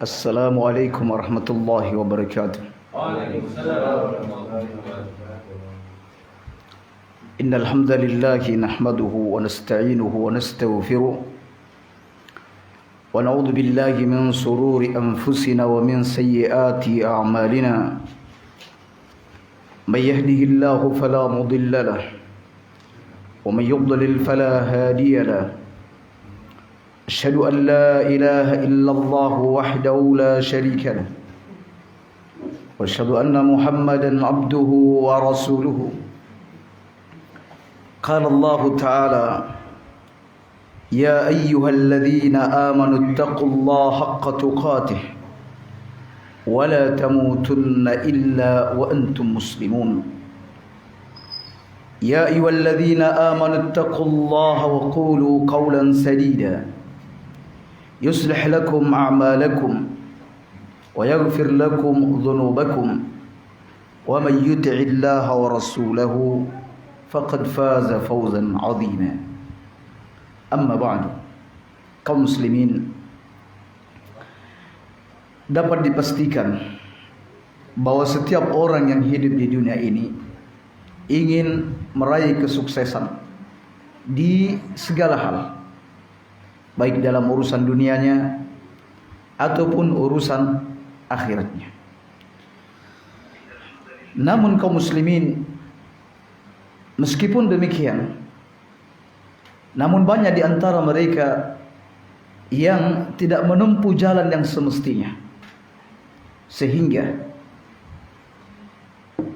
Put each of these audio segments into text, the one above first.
Assalamualaikum warahmatullahi wabarakatuh. Innal hamdalillah nahmaduhu wa nasta'inuhu wa nastaghfiruh wa na'udzu billahi min sururi anfusina wa min sayyiati a'malina. May yahdihillahu fala mudilla lahu wa may yudlil fala hadiya lahu. أشهد أن لا إله إلا الله وحده لا شريك له وأشهد أن محمدا عبده ورسوله. قال الله تعالى: يا أيها الذين آمنوا اتقوا الله حق تقاته ولا تموتن إلا وأنتم مسلمون. يا أيها الذين آمنوا اتقوا الله وقولوا قولا سديدا يصلح لكم أعمالكم ويغفر لكم ذنوبكم ومن يطع الله ورسوله فقد فاز فوزا عظيما. أما بعد, kaum muslimin, dapat dipastikan bahwa setiap orang yang hidup di dunia ini ingin meraih kesuksesan di segala hal, baik dalam urusan dunianya ataupun urusan akhiratnya. Namun kaum muslimin, meskipun demikian, namun banyak di antara mereka yang tidak menempuh jalan yang semestinya, sehingga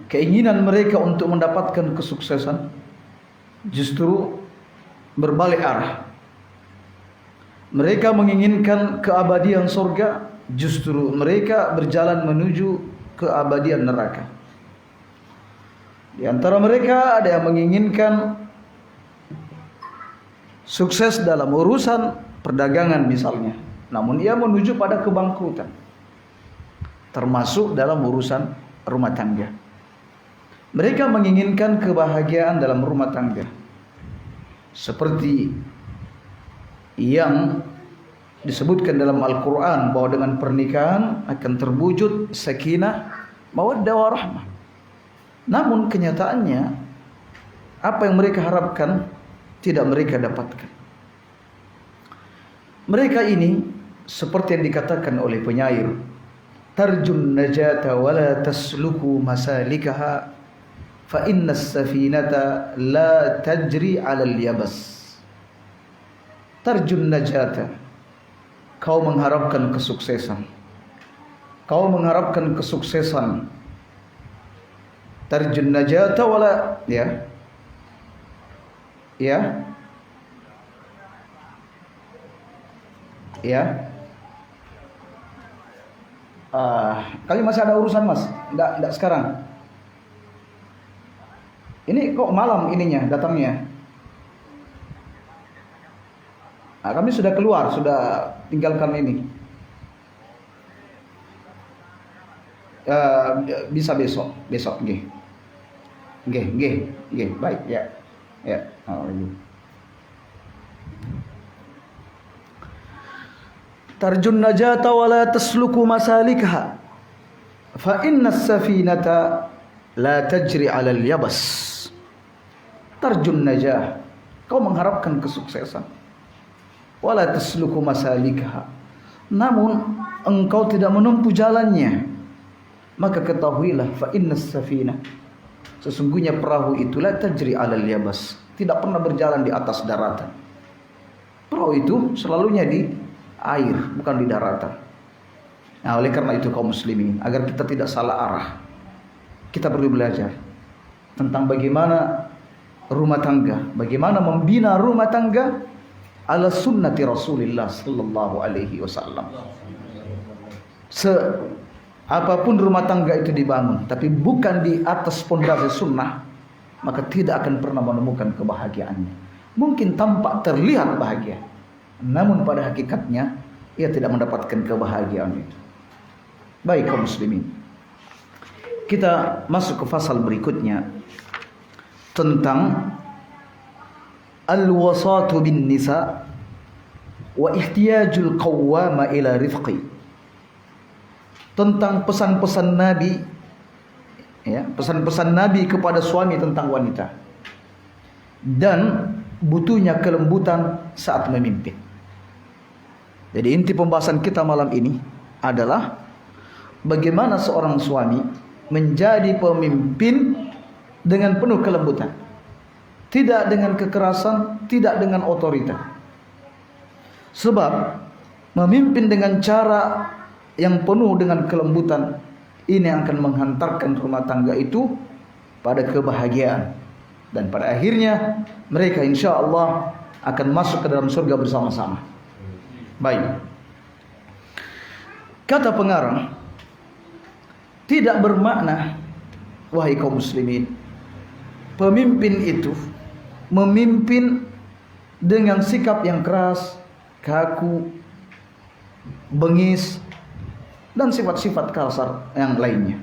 keinginan mereka untuk mendapatkan kesuksesan justru berbalik arah. Mereka menginginkan keabadian surga, justru mereka berjalan menuju keabadian neraka. Di antara mereka ada yang menginginkan sukses dalam urusan perdagangan misalnya, namun ia menuju pada kebangkrutan, termasuk dalam urusan rumah tangga. Mereka menginginkan kebahagiaan dalam rumah tangga, seperti yang disebutkan dalam Al-Quran bahwa dengan pernikahan akan terwujud sakinah, mawaddah warahmah. Namun kenyataannya apa yang mereka harapkan tidak mereka dapatkan. Mereka ini seperti yang dikatakan oleh penyair, tarjun najata wala tasluku masalikaha fa innas safinata la tajri 'alal yabas. Tarjun najata, kau mengharapkan kesuksesan. Kau mengharapkan kesuksesan. Tarjun najata wala, ya. Kami masih ada urusan, Mas. Enggak sekarang. Ini kok malam ininya datangnya. Kami sudah keluar, sudah tinggalkan ini. Bisa besok, nggih. Baik, ya. Tarjun najata wa la tasluku masalikha fa innas safinata la tajri 'alal yabas. Tarjun najah, kau mengharapkan kesuksesan, wala tasluku masalikha, namun engkau tidak menempuh jalannya, maka ketahuilah fa innas safina, sesungguhnya perahu itu la tajri 'alal yabas, tidak pernah berjalan di atas daratan. Perahu itu selalunya di air, bukan di daratan. Nah, oleh karena itu kaum muslimin, agar kita tidak salah arah, kita perlu belajar tentang bagaimana rumah tangga, bagaimana membina rumah tangga ala sunnati Rasulullah sallallahu alaihi wasallam. Apapun rumah tangga itu dibangun, tapi bukan di atas pondasi sunnah, maka tidak akan pernah menemukan kebahagiaannya. Mungkin tampak terlihat bahagia, namun pada hakikatnya ia tidak mendapatkan kebahagiaan itu. Baik kaum muslimin, kita masuk ke fasal berikutnya tentang al-wasatu bin nisa wa ihtiyajul qawwama ila rifqi. tentang pesan-pesan Nabi, ya, pesan-pesan Nabi kepada suami tentang wanita, dan butuhnya kelembutan saat memimpin. Jadi inti pembahasan kita malam ini adalah bagaimana seorang suami menjadi pemimpin dengan penuh kelembutan, tidak dengan kekerasan, tidak dengan otorita. Sebab memimpin dengan cara yang penuh dengan kelembutan ini akan menghantarkan rumah tangga itu pada kebahagiaan, dan pada akhirnya mereka insya Allah akan masuk ke dalam surga bersama-sama. Baik, kata pengarang tidak bermakna, wahai kaum muslimin, pemimpin itu memimpin dengan sikap yang keras, kaku, bengis, dan sifat-sifat kasar yang lainnya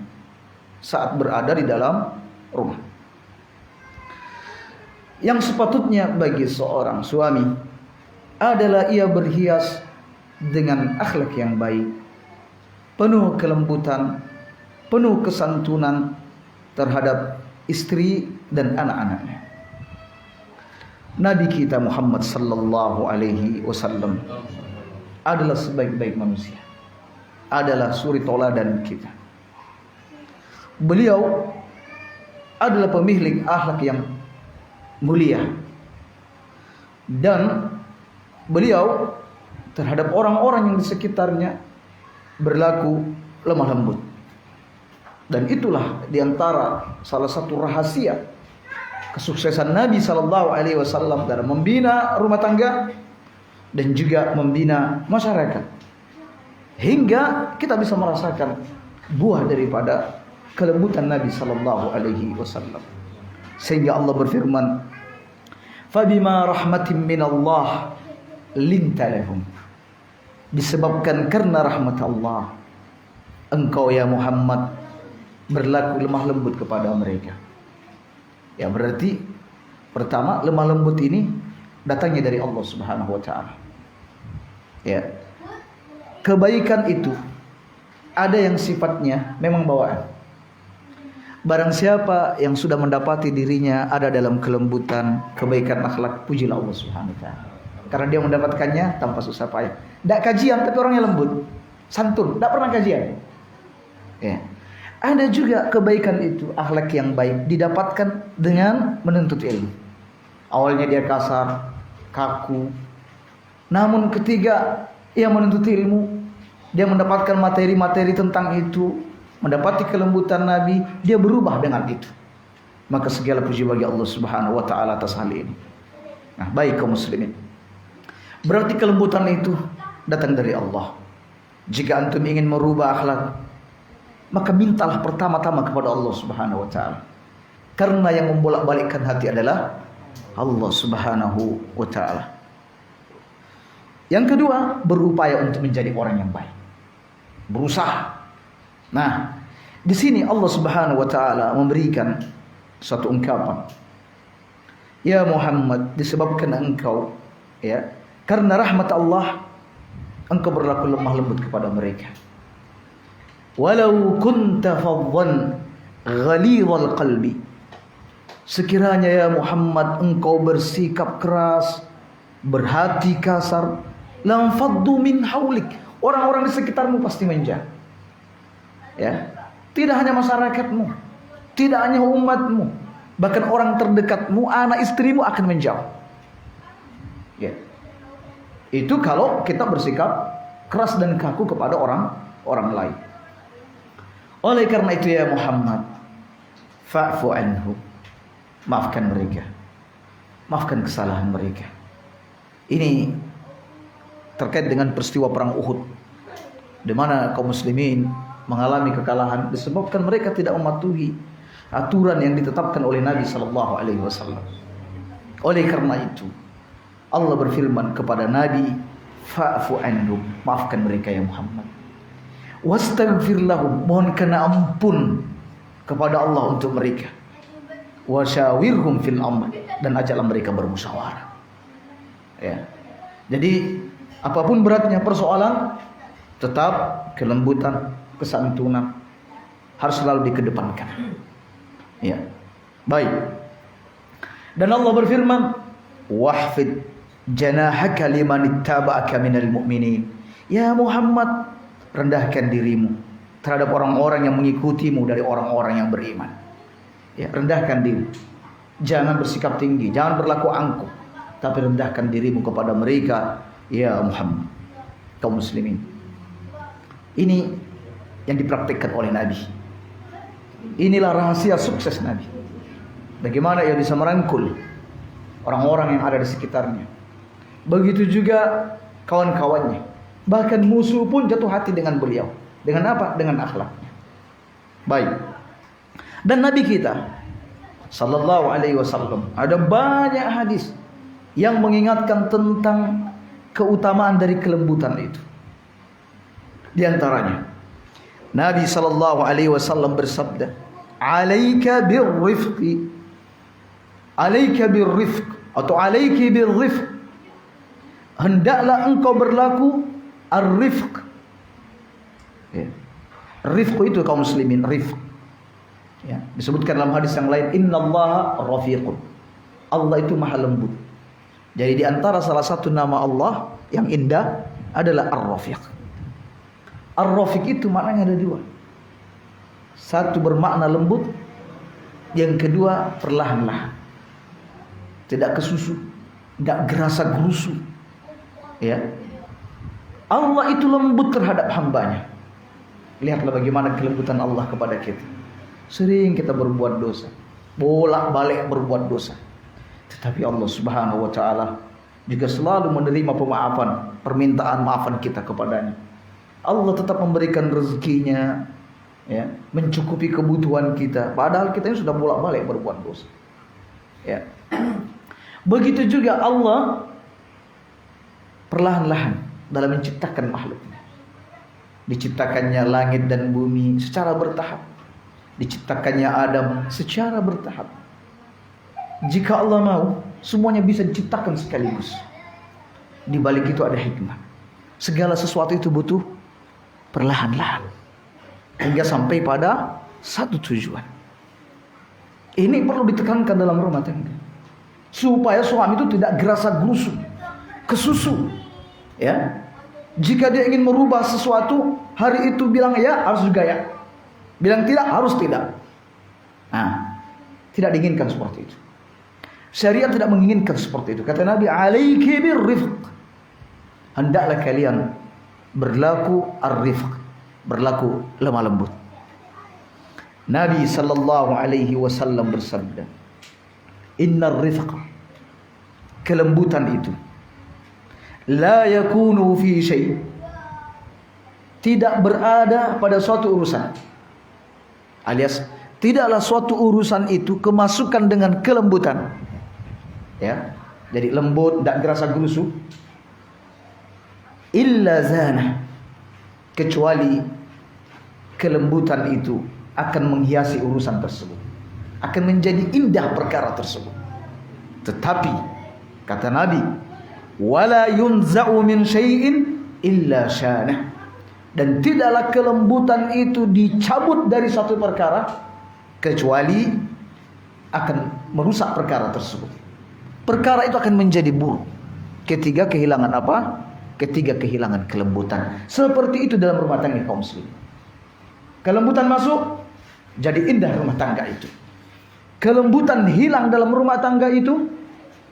saat berada di dalam rumah. Yang sepatutnya bagi seorang suami adalah ia berhias dengan akhlak yang baik, penuh kelembutan, penuh kesantunan terhadap istri dan anak-anaknya. Nabi kita Muhammad sallallahu alaihi wasallam adalah sebaik-baik manusia, adalah suri tauladan kita. Beliau adalah pemilik akhlak yang mulia, dan beliau terhadap orang-orang yang di sekitarnya berlaku lemah lembut. Dan itulah diantara salah satu rahasia kesuksesan Nabi SAW dalam membina rumah tangga dan juga membina masyarakat, hingga kita bisa merasakan buah daripada kelembutan Nabi SAW. Sehingga Allah berfirman, "Fabima rahmatin minallah linta lahum." Disebabkan karena rahmat Allah, engkau ya Muhammad berlaku lemah lembut kepada mereka. Ya, berarti pertama, lemah lembut ini datangnya dari Allah Subhanahu wa taala. Ya. Kebaikan itu ada yang sifatnya memang bawaan. Barang siapa yang sudah mendapati dirinya ada dalam kelembutan, kebaikan akhlak, pujilah Allah Subhanahu wa taala. Karena dia mendapatkannya tanpa susah payah. Tidak kajian tapi orangnya lembut, santun, tidak pernah kajian. Ya. Ada juga kebaikan itu, akhlak yang baik didapatkan dengan menuntut ilmu. Awalnya dia kasar, kaku, namun ketika ia menuntut ilmu, dia mendapatkan materi-materi tentang itu, mendapati kelembutan Nabi, dia berubah dengan itu. Maka segala puji bagi Allah Subhanahu wa taala atas hal ini. Nah, baik kaum muslimin, berarti kelembutan itu datang dari Allah. Jika antum ingin merubah akhlak, maka mintalah pertama-tama kepada Allah Subhanahu wa taala. Karena yang membolak-balikkan hati adalah Allah Subhanahu wa taala. Yang kedua, berupaya untuk menjadi orang yang baik. Berusaha. Nah, di sini Allah Subhanahu wa taala memberikan satu ungkapan. Ya Muhammad, disebabkan engkau, ya, karena rahmat Allah, engkau berlaku lemah lembut kepada mereka. Walau kunta faddan ghalidhal qalbi, sekiranya ya Muhammad engkau bersikap keras, berhati kasar, lam faddu min haulik, orang-orang di sekitarmu pasti menjauh. Ya, tidak hanya masyarakatmu, tidak hanya umatmu, bahkan orang terdekatmu, anak istrimu akan menjauh. Ya. Itu kalau kita bersikap keras dan kaku kepada orang lain. Oleh karena itu ya Muhammad, fa'fu anhu, maafkan mereka, maafkan kesalahan mereka. Ini terkait dengan peristiwa perang Uhud, di mana kaum muslimin mengalami kekalahan disebabkan mereka tidak mematuhi aturan yang ditetapkan oleh Nabi sallallahu alaihi wasallam. Oleh karena itu Allah berfirman kepada Nabi, fa'fu anhum, maafkan mereka ya Muhammad. Wastaghfir lahum, mohonkan ampun kepada Allah untuk mereka. Wasyawirhum fil amr, dan ajaklah mereka bermusyawarah. Ya. Jadi apapun beratnya persoalan, Tetap kelembutan, kesantunan harus selalu dikedepankan. Ya. Baik. Dan Allah berfirman, "Wahfid janahaka liman ittaba'aka minal mu'minin." Ya Muhammad, rendahkan dirimu terhadap orang-orang yang mengikutimu dari orang-orang yang beriman. Ya, rendahkan diri. Jangan bersikap tinggi, jangan berlaku angkuh, tapi rendahkan dirimu kepada mereka, ya Muhammad, kaum muslimin. Ini yang dipraktikkan oleh Nabi. Inilah rahasia sukses Nabi. Bagaimana ia bisa merangkul orang-orang yang ada di sekitarnya. Begitu juga kawan-kawannya. Bahkan musuh pun jatuh hati dengan beliau. Dengan apa? Dengan akhlaknya. Baik. Dan Nabi kita sallallahu alaihi wasallam, ada banyak hadis yang mengingatkan tentang keutamaan dari kelembutan itu. Di antaranya Nabi sallallahu alaihi wasallam bersabda, "Alaika birrifqi." Alaika birrifq atau alaiki birrifq. Hendaklah engkau berlaku ar-rifq. Ya. Rifq itu kaum muslimin, rifq. Ya, disebutkan dalam hadis yang lain, innallaha rafiqun. Allah itu maha lembut. Jadi di antara salah satu nama Allah yang indah adalah ar-rafiq. Ar-rafiq itu maknanya ada dua. Satu bermakna lembut, yang kedua perlahan-lahan. Tidak kesusu, tidak gerasa gerusu. Ya. Allah itu lembut terhadap hambanya. Lihatlah bagaimana kelembutan Allah kepada kita. Sering kita berbuat dosa, bolak-balik berbuat dosa, tetapi Allah Subhanahu wa taala juga selalu menerima pemaafan, permintaan maafan kita kepadanya. Allah tetap memberikan rezekinya, ya, mencukupi kebutuhan kita, padahal kita ini sudah bolak-balik berbuat dosa. Ya. Begitu juga Allah perlahan-lahan dalam menciptakan makhluknya. Diciptakannya langit dan bumi secara bertahap. Diciptakannya Adam secara bertahap. Jika Allah mau, semuanya bisa diciptakan sekaligus. Di balik itu ada hikmah. Segala sesuatu itu butuh perlahan-lahan hingga sampai pada satu tujuan. Ini perlu ditekankan dalam rumah tangga, supaya suami itu tidak gerasa gerusu, kesusu. Ya, jika dia ingin merubah sesuatu, hari itu bilang ya, harus juga ya. Bilang tidak, harus tidak. Nah, tidak diinginkan seperti itu. Syariat tidak menginginkan seperti itu. Kata Nabi, alaiki birrifq. Hendaklah kalian berlaku ar-rifq, berlaku lemah lembut. Nabi sallallahu alaihi wasallam bersabda, innar rifqa, kelembutan itu, la yakunu fi syai', tidak berada pada suatu urusan, alias tidaklah suatu urusan itu kemasukan dengan kelembutan. Ya, jadi lembut, tidak gerasa gerusu. Illa zana, kecuali kelembutan itu akan menghiasi urusan tersebut, akan menjadi indah perkara tersebut. Tetapi kata Nabi, wala yunza'u min syai'in illa syanah, dan tidaklah kelembutan itu dicabut dari suatu perkara kecuali akan merusak perkara tersebut. Perkara itu akan menjadi buruk ketika kehilangan apa? Ketika kehilangan kelembutan. Seperti itu dalam rumah tangga kaum muslim. Kelembutan masuk, jadi indah rumah tangga itu. Kelembutan hilang dalam rumah tangga itu,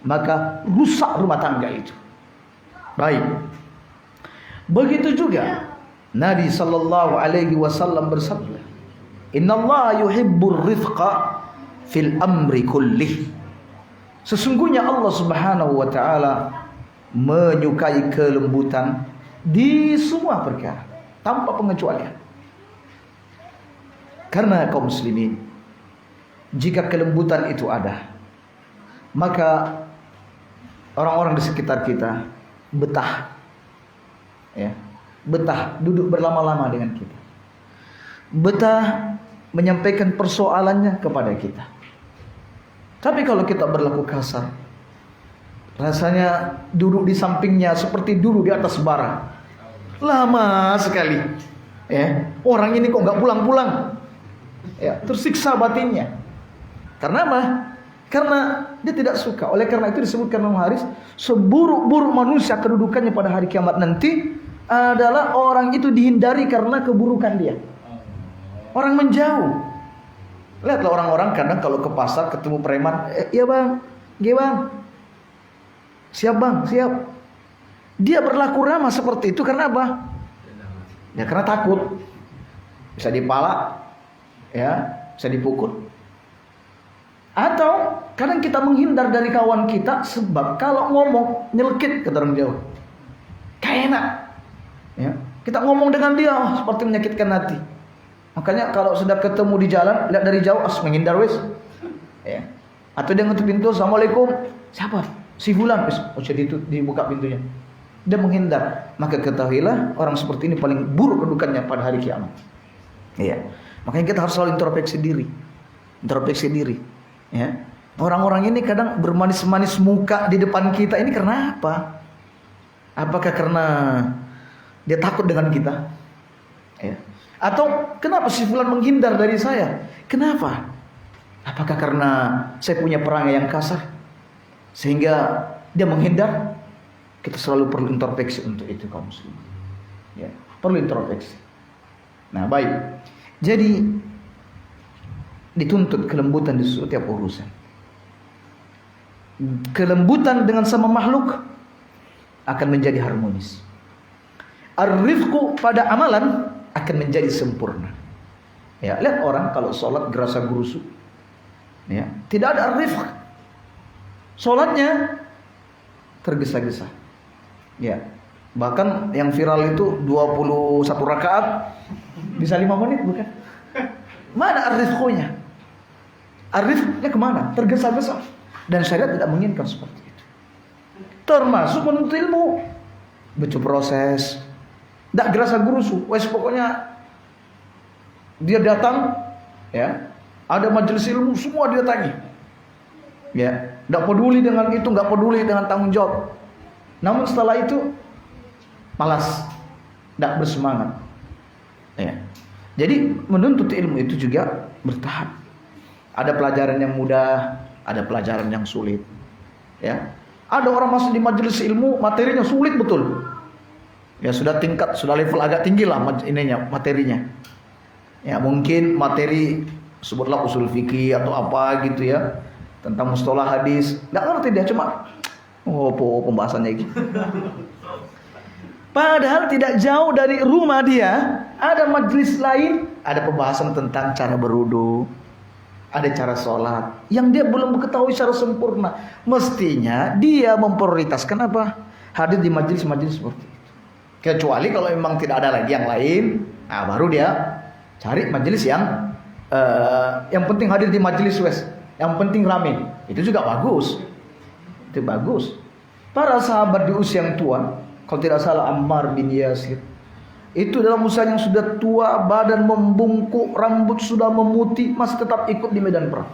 maka rusak rumah tangga itu. Baik. Begitu juga Nabi sallallahu alaihi wasallam bersabda, "Innallaha yuhibbur rifqa fil amri kullih." Sesungguhnya Allah Subhanahu wa taala menyukai kelembutan di semua perkara tanpa pengecualian. Karena kaum muslimin, jika kelembutan itu ada, maka orang-orang di sekitar kita betah, ya, betah duduk berlama-lama dengan kita, betah menyampaikan persoalannya kepada kita. Tapi kalau kita berlaku kasar, rasanya duduk di sampingnya seperti duduk di atas bara. Lama sekali. Ya, orang ini kok nggak pulang-pulang? Ya, tersiksa batinnya. Karena apa? Karena dia tidak suka. Oleh karena itu disebutkan dalam hadis, seburuk-buruk manusia kedudukannya pada hari kiamat nanti adalah orang itu dihindari karena keburukan dia. Orang menjauh. Lihatlah orang-orang kadang kalau ke pasar ketemu preman, iya bang, iya bang, siap bang, siap. Dia berlaku ramah seperti itu karena apa? Ya karena takut, bisa dipalak, ya, bisa dipukul. Atau kadang kita menghindar dari kawan kita sebab kalau ngomong nyelkit ke orang jauh, kayak enak. Ya, kita ngomong dengan dia seperti menyakitkan hati. Makanya kalau sudah ketemu di jalan, lihat dari jauh, menghindar wis. Ya. Atau dia ngetuk pintu, assalamualaikum. Siapa? Si Fulan. Jadi itu dibuka pintunya. Dia menghindar. Maka ketahuilah orang seperti ini paling buruk kedudukannya pada hari kiamat. Iya. Makanya kita harus selalu introspeksi diri. Introspeksi diri. Ya. Orang-orang ini kadang bermanis-manis muka di depan kita ini karena apa? Apakah karena dia takut dengan kita? Ya. Atau kenapa si Fulan menghindar dari saya? Kenapa? Apakah karena saya punya perangai yang kasar sehingga dia menghindar? Kita selalu perlu introspeksi untuk itu kaum muslimin. Ya, perlu introspeksi. Nah, baik. Jadi dituntut kelembutan di setiap urusan. Kelembutan dengan sama makhluk akan menjadi harmonis. Ar-rifqu pada amalan akan menjadi sempurna. Ya, lihat orang kalau sholat gerasa gerusu, ya, tidak ada rifq. Sholatnya tergesa-gesa. Ya, bahkan yang viral itu 21 rakaat bisa 5 menit bukan? Mana ar-rifqunya? Ar-rifqnya kemana? Tergesa-gesa. Dan syariat tidak menginginkan seperti itu. Termasuk menuntut ilmu, butuh proses. Tidak gerasa gerusu, wes pokoknya dia datang, ya, ada majelis ilmu semua dia tanya, ya, tidak peduli dengan itu, nggak peduli dengan tanggung jawab. Namun setelah itu malas, tidak bersemangat. Ya. Jadi menuntut ilmu itu juga bertahap. Ada pelajaran yang mudah, ada pelajaran yang sulit. Ya, ada orang masuk di majelis ilmu materinya sulit betul. Ya sudah tingkat, sudah level agak tinggi lah ininya, materinya. Ya mungkin materi sebutlah usul fikih atau apa gitu ya, tentang mustalah hadis. Nggak ngerti dia, cuma pembahasannya gitu. Padahal tidak jauh dari rumah dia ada majelis lain, ada pembahasan tentang cara berwudu, ada cara sholat yang dia belum ketahui secara sempurna. Mestinya dia memprioritaskan apa? Hadir di majelis-majelis seperti itu. Kecuali kalau memang tidak ada lagi yang lain, nah baru dia cari majelis yang penting hadir di majelis wes, yang penting rame. Itu juga bagus. Itu bagus. Para sahabat di usia yang tua, kalau tidak salah Ammar bin Yasir, itu dalam usia yang sudah tua, badan membungkuk, rambut sudah memutih, masih tetap ikut di medan perang.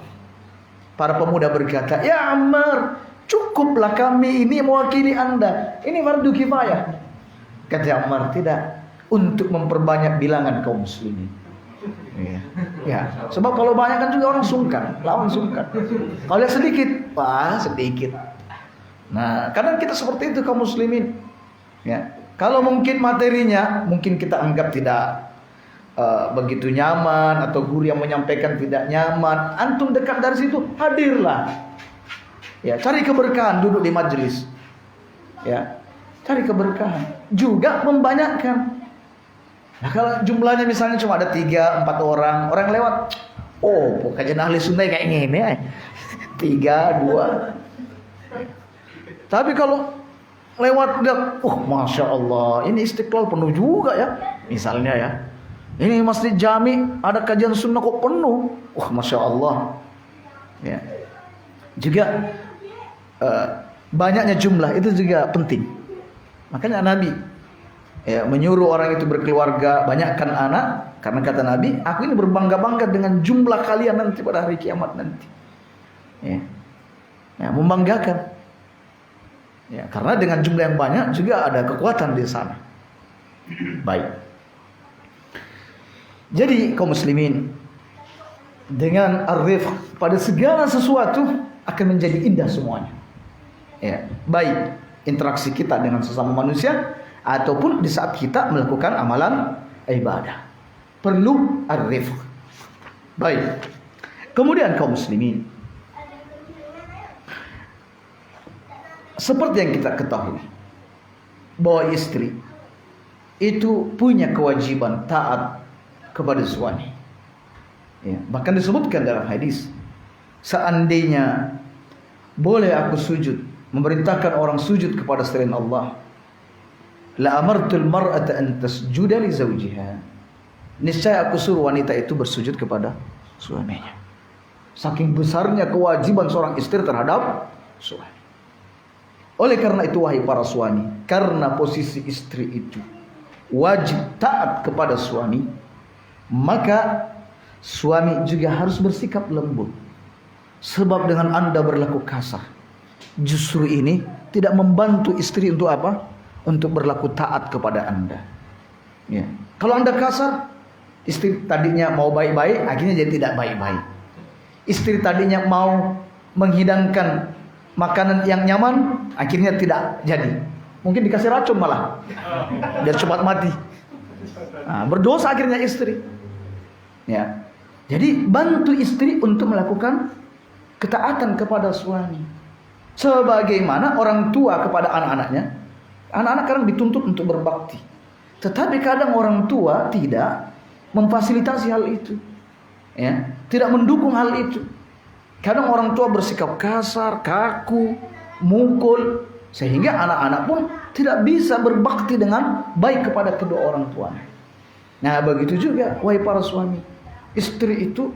Para pemuda berkata, "Ya Ammar, cukuplah kami ini mewakili Anda. Ini fardu kifayah." Kata Ammar, tidak, untuk memperbanyak bilangan kaum muslimin. Ya, sebab kalau banyak kan juga orang sungkan, lawan sungkan. Kalau lihat sedikit, wah sedikit. Nah, kadang kita seperti itu kaum muslimin. Ya, kalau mungkin materinya mungkin kita anggap tidak begitu nyaman atau guru yang menyampaikan tidak nyaman, antum dekat dari situ, hadirlah. Ya, cari keberkahan duduk di majelis. Ya. Cari keberkahan, juga membanyakkan. Nah, kalau jumlahnya misalnya cuma ada 3-4 orang lewat, kajian ahli sunnah kayak gini, 3-2. Tapi kalau lewat, masya Allah, ini Istiqlal penuh juga ya, misalnya ya. Ini Masjid Jami ada kajian sunnah kok penuh, masya Allah. Ya. Juga banyaknya jumlah itu juga penting. Makanya Nabi menyuruh orang itu berkeluarga, banyakkan anak, karena kata Nabi, aku ini berbangga-bangga dengan jumlah kalian nanti pada hari kiamat nanti. Ya, membanggakan. Ya, karena dengan jumlah yang banyak juga ada kekuatan di sana. Baik. Jadi kaum muslimin, dengan ar-rifq pada segala sesuatu akan menjadi indah semuanya. Ya, baik interaksi kita dengan sesama manusia ataupun di saat kita melakukan amalan ibadah. Perlu ar-rifq. Baik. Kemudian kaum muslimin, seperti yang kita ketahui bahwa istri itu punya kewajiban taat kepada suami. Ya, bahkan disebutkan dalam hadis, seandainya boleh aku sujud, memerintahkan orang sujud kepada selain Allah, la amartul mar'ata an tasjuda li zawjiha. Niscaya aku suruh wanita itu bersujud kepada suaminya. Saking besarnya kewajiban seorang istri terhadap suami. Oleh karena itu wahai para suami, karena posisi istri itu wajib taat kepada suami, maka suami juga harus bersikap lembut. Sebab dengan Anda berlaku kasar, justru ini tidak membantu istri untuk apa? Untuk berlaku taat kepada Anda. Ya. Kalau Anda kasar, istri tadinya mau baik-baik, akhirnya jadi tidak baik-baik. Istri tadinya mau menghidangkan makanan yang nyaman, akhirnya tidak jadi. Mungkin dikasih racun malah, biar cepat mati. Nah, berdosa akhirnya istri. Ya. Jadi bantu istri untuk melakukan ketaatan kepada suami. Sebagaimana orang tua kepada anak-anaknya. Anak-anak kadang dituntut untuk berbakti. Tetapi kadang orang tua tidak memfasilitasi hal itu. Ya, tidak mendukung hal itu. Kadang orang tua bersikap kasar, kaku, mukul, sehingga anak-anak pun tidak bisa berbakti dengan baik kepada kedua orang tuanya. Nah, begitu juga wahai para suami, istri itu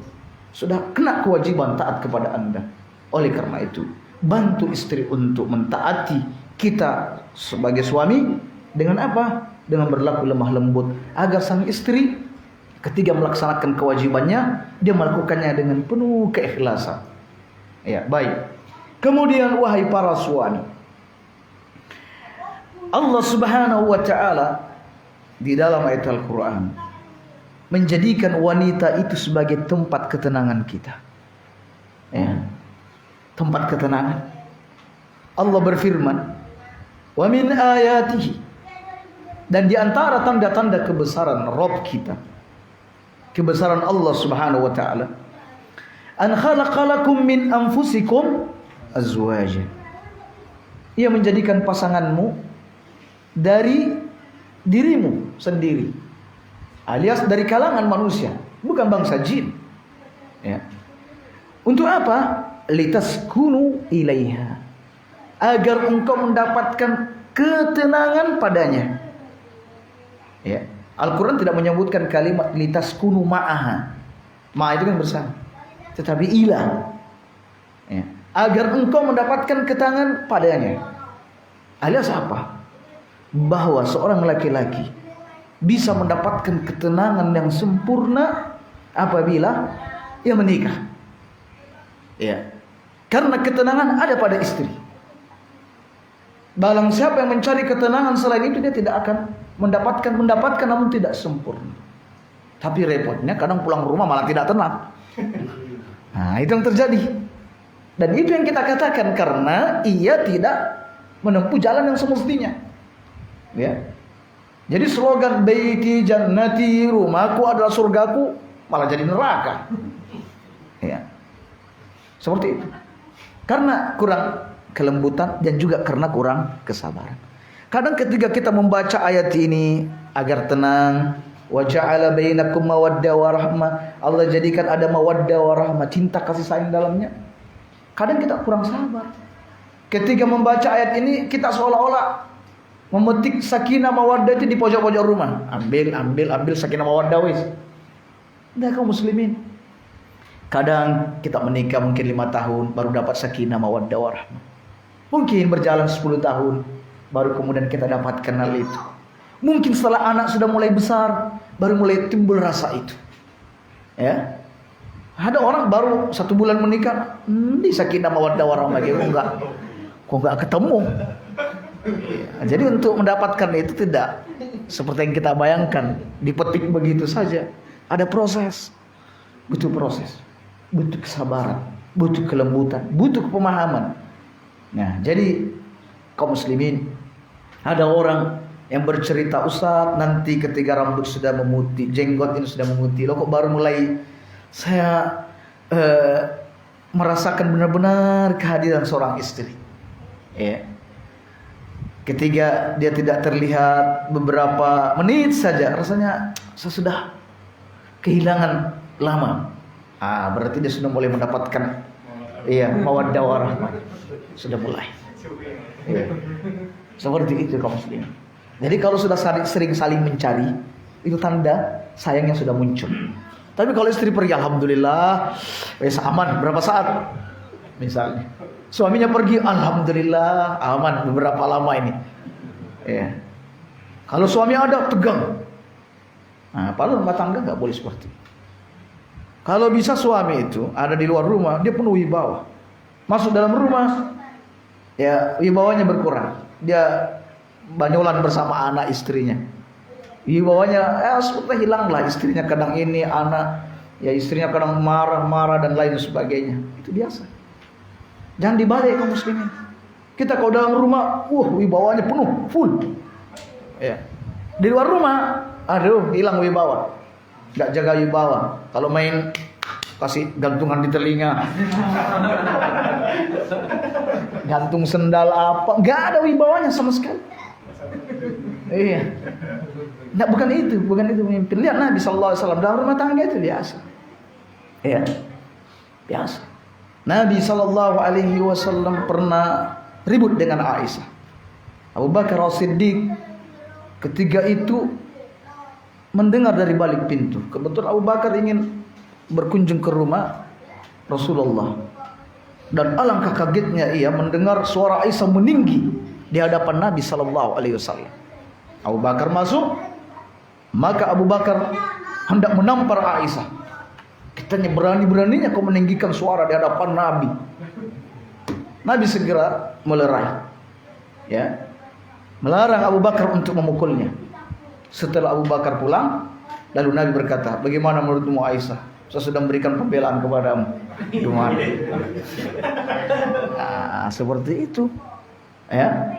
sudah kena kewajiban taat kepada Anda. Oleh karena itu, bantu istri untuk mentaati kita sebagai suami dengan apa? Dengan berlaku lemah lembut, agar sang istri ketika melaksanakan kewajibannya, dia melakukannya dengan penuh keikhlasan. Ya, baik. Kemudian wahai para suami, Allah Subhanahu wa taala di dalam ayat Al-Qur'an menjadikan wanita itu sebagai tempat ketenangan kita. Ya. Tempat ketenangan. Allah berfirman, "Wa min ayatihi", dan di antara tanda-tanda kebesaran Rabb kita, kebesaran Allah Subhanahu wa taala, an khalaqalakum min anfusikum azwaja. Ia menjadikan pasanganmu dari dirimu sendiri, alias dari kalangan manusia, bukan bangsa jin. Ya. Untuk apa? Litaskunu ilaiha, agar engkau mendapatkan ketenangan padanya. Ya. Al-Quran tidak menyebutkan kalimat litaskunu ma'aha. Ma itu kan bersama. Tetapi ila. Ya. Agar engkau mendapatkan ketenangan padanya. Alias apa? Bahwa seorang laki-laki bisa mendapatkan ketenangan yang sempurna apabila ia menikah. Ya. Karena ketenangan ada pada istri. Barang siapa yang mencari ketenangan selain itu, dia tidak akan mendapatkan namun tidak sempurna. Tapi repotnya kadang pulang rumah malah tidak tenang. Nah, itu yang terjadi. Dan itu yang kita katakan karena ia tidak menempuh jalan yang semestinya. Ya. Jadi slogan baiti jannati, rumahku adalah surgaku, malah jadi neraka. Ya. Seperti itu. Karena kurang kelembutan dan juga karena kurang kesabaran. Kadang ketika kita membaca ayat ini agar tenang, wa ja'ala bainakum mawaddah wa rahmah, Allah jadikan ada mawaddah wa rahmah, cinta kasih sayang dalamnya. Kadang kita kurang sabar. Ketika membaca ayat ini kita seolah-olah memetik sakinah mawaddah itu di pojok-pojok rumah. Ambil sakinah mawaddah wis. Nah, kaum muslimin, kadang kita menikah mungkin 5 tahun baru dapat sakinah mawaddah warahmah. Mungkin berjalan 10 tahun baru kemudian kita dapatkan hal itu. Mungkin setelah anak sudah mulai besar baru mulai timbul rasa itu. Ya. Ada orang baru 1 bulan menikah, di sakinah mawaddah warahmah gitu enggak. Kok enggak ketemu? Jadi untuk mendapatkan itu tidak seperti yang kita bayangkan, dipetik begitu saja. Ada proses, butuh proses, butuh kesabaran, butuh kelembutan, butuh pemahaman. Nah, jadi kaum muslimin, ada orang yang bercerita, Ustaz, nanti ketika rambut sudah memutih, jenggot ini sudah memutih, loh kok baru mulai saya merasakan benar-benar kehadiran seorang istri. Ya. Ketika dia tidak terlihat beberapa menit saja, rasanya saya sudah kehilangan lama. Berarti dia sudah mulai mendapatkan mawaddah warahmah. Sudah mulai. Ya. Seperti itu kaum muslimin. Jadi kalau sudah sering saling mencari, itu tanda sayangnya sudah muncul. Tapi kalau istri pergi, alhamdulillah, aman berapa saat misalnya. Suaminya pergi, alhamdulillah, aman beberapa lama ini. Ya. Kalau suami ada, tegang. Nah, padahal rumah tangga nggak boleh seperti itu. Kalau bisa suami itu ada di luar rumah, dia penuh wibawa. Masuk dalam rumah, ya wibawanya berkurang. Dia banyolan bersama anak istrinya. Wibawanya seperti hilanglah, istrinya kadang ini, anak, ya istrinya kadang marah-marah dan lain sebagainya. Itu biasa. Jangan dibalik kaum muslimin. Kita kalau dalam rumah, wibawanya penuh, full. Ya. Di luar rumah, hilang wibawa. Enggak jaga wibawa. Kalau main kasih gantungan di telinga. Gantung sendal apa, enggak ada wibawanya sama sekali. Iya. Nah, bukan itu pemimpin. Lihat Nabi sallallahu alaihi wasallam dalam rumah tangga itu biasa. Iya. Biasa. Nabi sallallahu alaihi wasallam pernah ribut dengan Aisyah. Abu Bakar As-Siddiq ketika itu mendengar dari balik pintu. Kebetulan Abu Bakar ingin berkunjung ke rumah Rasulullah. Dan alangkah kagetnya ia mendengar suara Aisyah meninggi di hadapan Nabi sallallahu alaihi wasallam. Abu Bakar masuk, maka Abu Bakar hendak menampar Aisyah. Kitanya berani-beraninya kau meninggikan suara di hadapan Nabi. Nabi segera melerai, ya, melarang Abu Bakar untuk memukulnya. Setelah Abu Bakar pulang, lalu Nabi berkata, bagaimana menurutmu Aisyah? Saya sudah memberikan pembelaan kepadamu. Gimana? Nah, seperti itu, ya,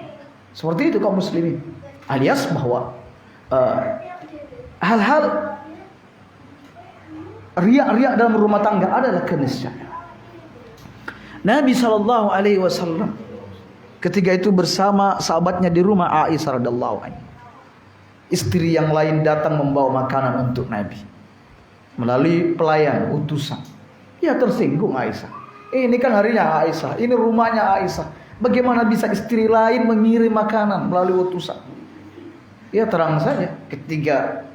seperti itu kaum muslimin. Alias bahwa hal-hal riak-riak dalam rumah tangga adalah keniscayaan. Nabi sallallahu alaihi wasallam ketika itu bersama sahabatnya di rumah Aisyah radhiyallahu anha. Istri yang lain datang membawa makanan untuk Nabi melalui pelayan utusan. Ya tersinggung Aisyah. Ini kan harinya Aisyah, ini rumahnya Aisyah. Bagaimana bisa istri lain mengirim makanan melalui utusan? Ya terang saja ketika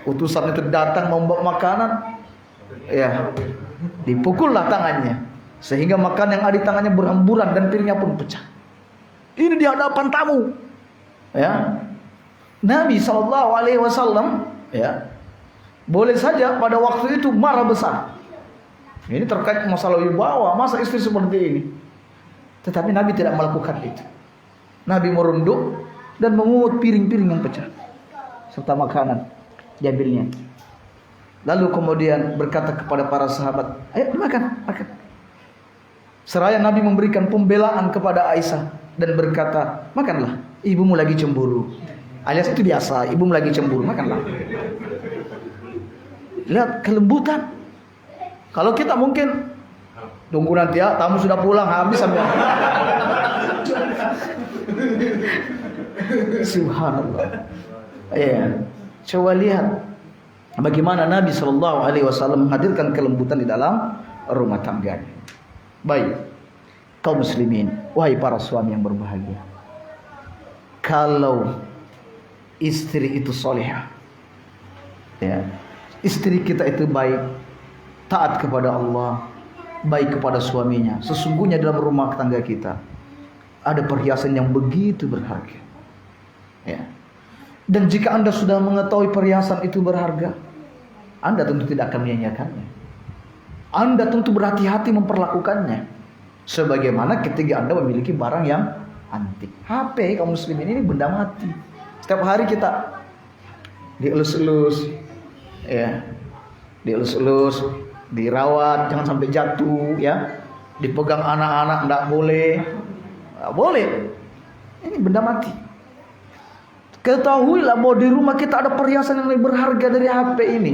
utusan itu datang membawa makanan, ya dipukullah tangannya sehingga makan yang ada di tangannya berhamburan dan piringnya pun pecah. Ini di hadapan tamu, ya. Nabi sallallahu alaihi wasallam, ya, boleh saja pada waktu itu marah besar. Ini terkait masalah wibawa, masa istri seperti ini. Tetapi Nabi tidak melakukan itu. Nabi merunduk dan memungut piring-piring yang pecah serta makanan diambilnya. Lalu kemudian berkata kepada para sahabat, ayo makan. Seraya Nabi memberikan pembelaan kepada Aisyah dan berkata, makanlah, ibumu lagi cemburu. Alias itu biasa, ibumu lagi cemburu, makanlah. Lihat kelembutan. Kalau kita mungkin tunggu nanti ya, tamu sudah pulang habis sampai. Subhanallah. Ya, coba lihat bagaimana Nabi sallallahu alaihi wasallam menghadirkan kelembutan di dalam rumah tangga. Baik, kaum muslimin, wahai para suami yang berbahagia. Kalau istri itu solehah, ya, istri kita itu baik, taat kepada Allah, baik kepada suaminya, sesungguhnya dalam rumah tangga kita ada perhiasan yang begitu berharga, ya. Dan jika Anda sudah mengetahui perhiasan itu berharga, Anda tentu tidak akan menyia-nyiakannya. Anda tentu berhati-hati memperlakukannya sebagaimana ketika Anda memiliki barang yang antik. HP kaum muslimin ini benda mati. Setiap hari kita dielus-elus, ya, dielus-elus, dirawat, jangan sampai jatuh, ya. Dipegang anak-anak enggak boleh. Ini benda mati. Ketahuilah bahwa di rumah kita ada perhiasan yang lebih berharga dari HP ini.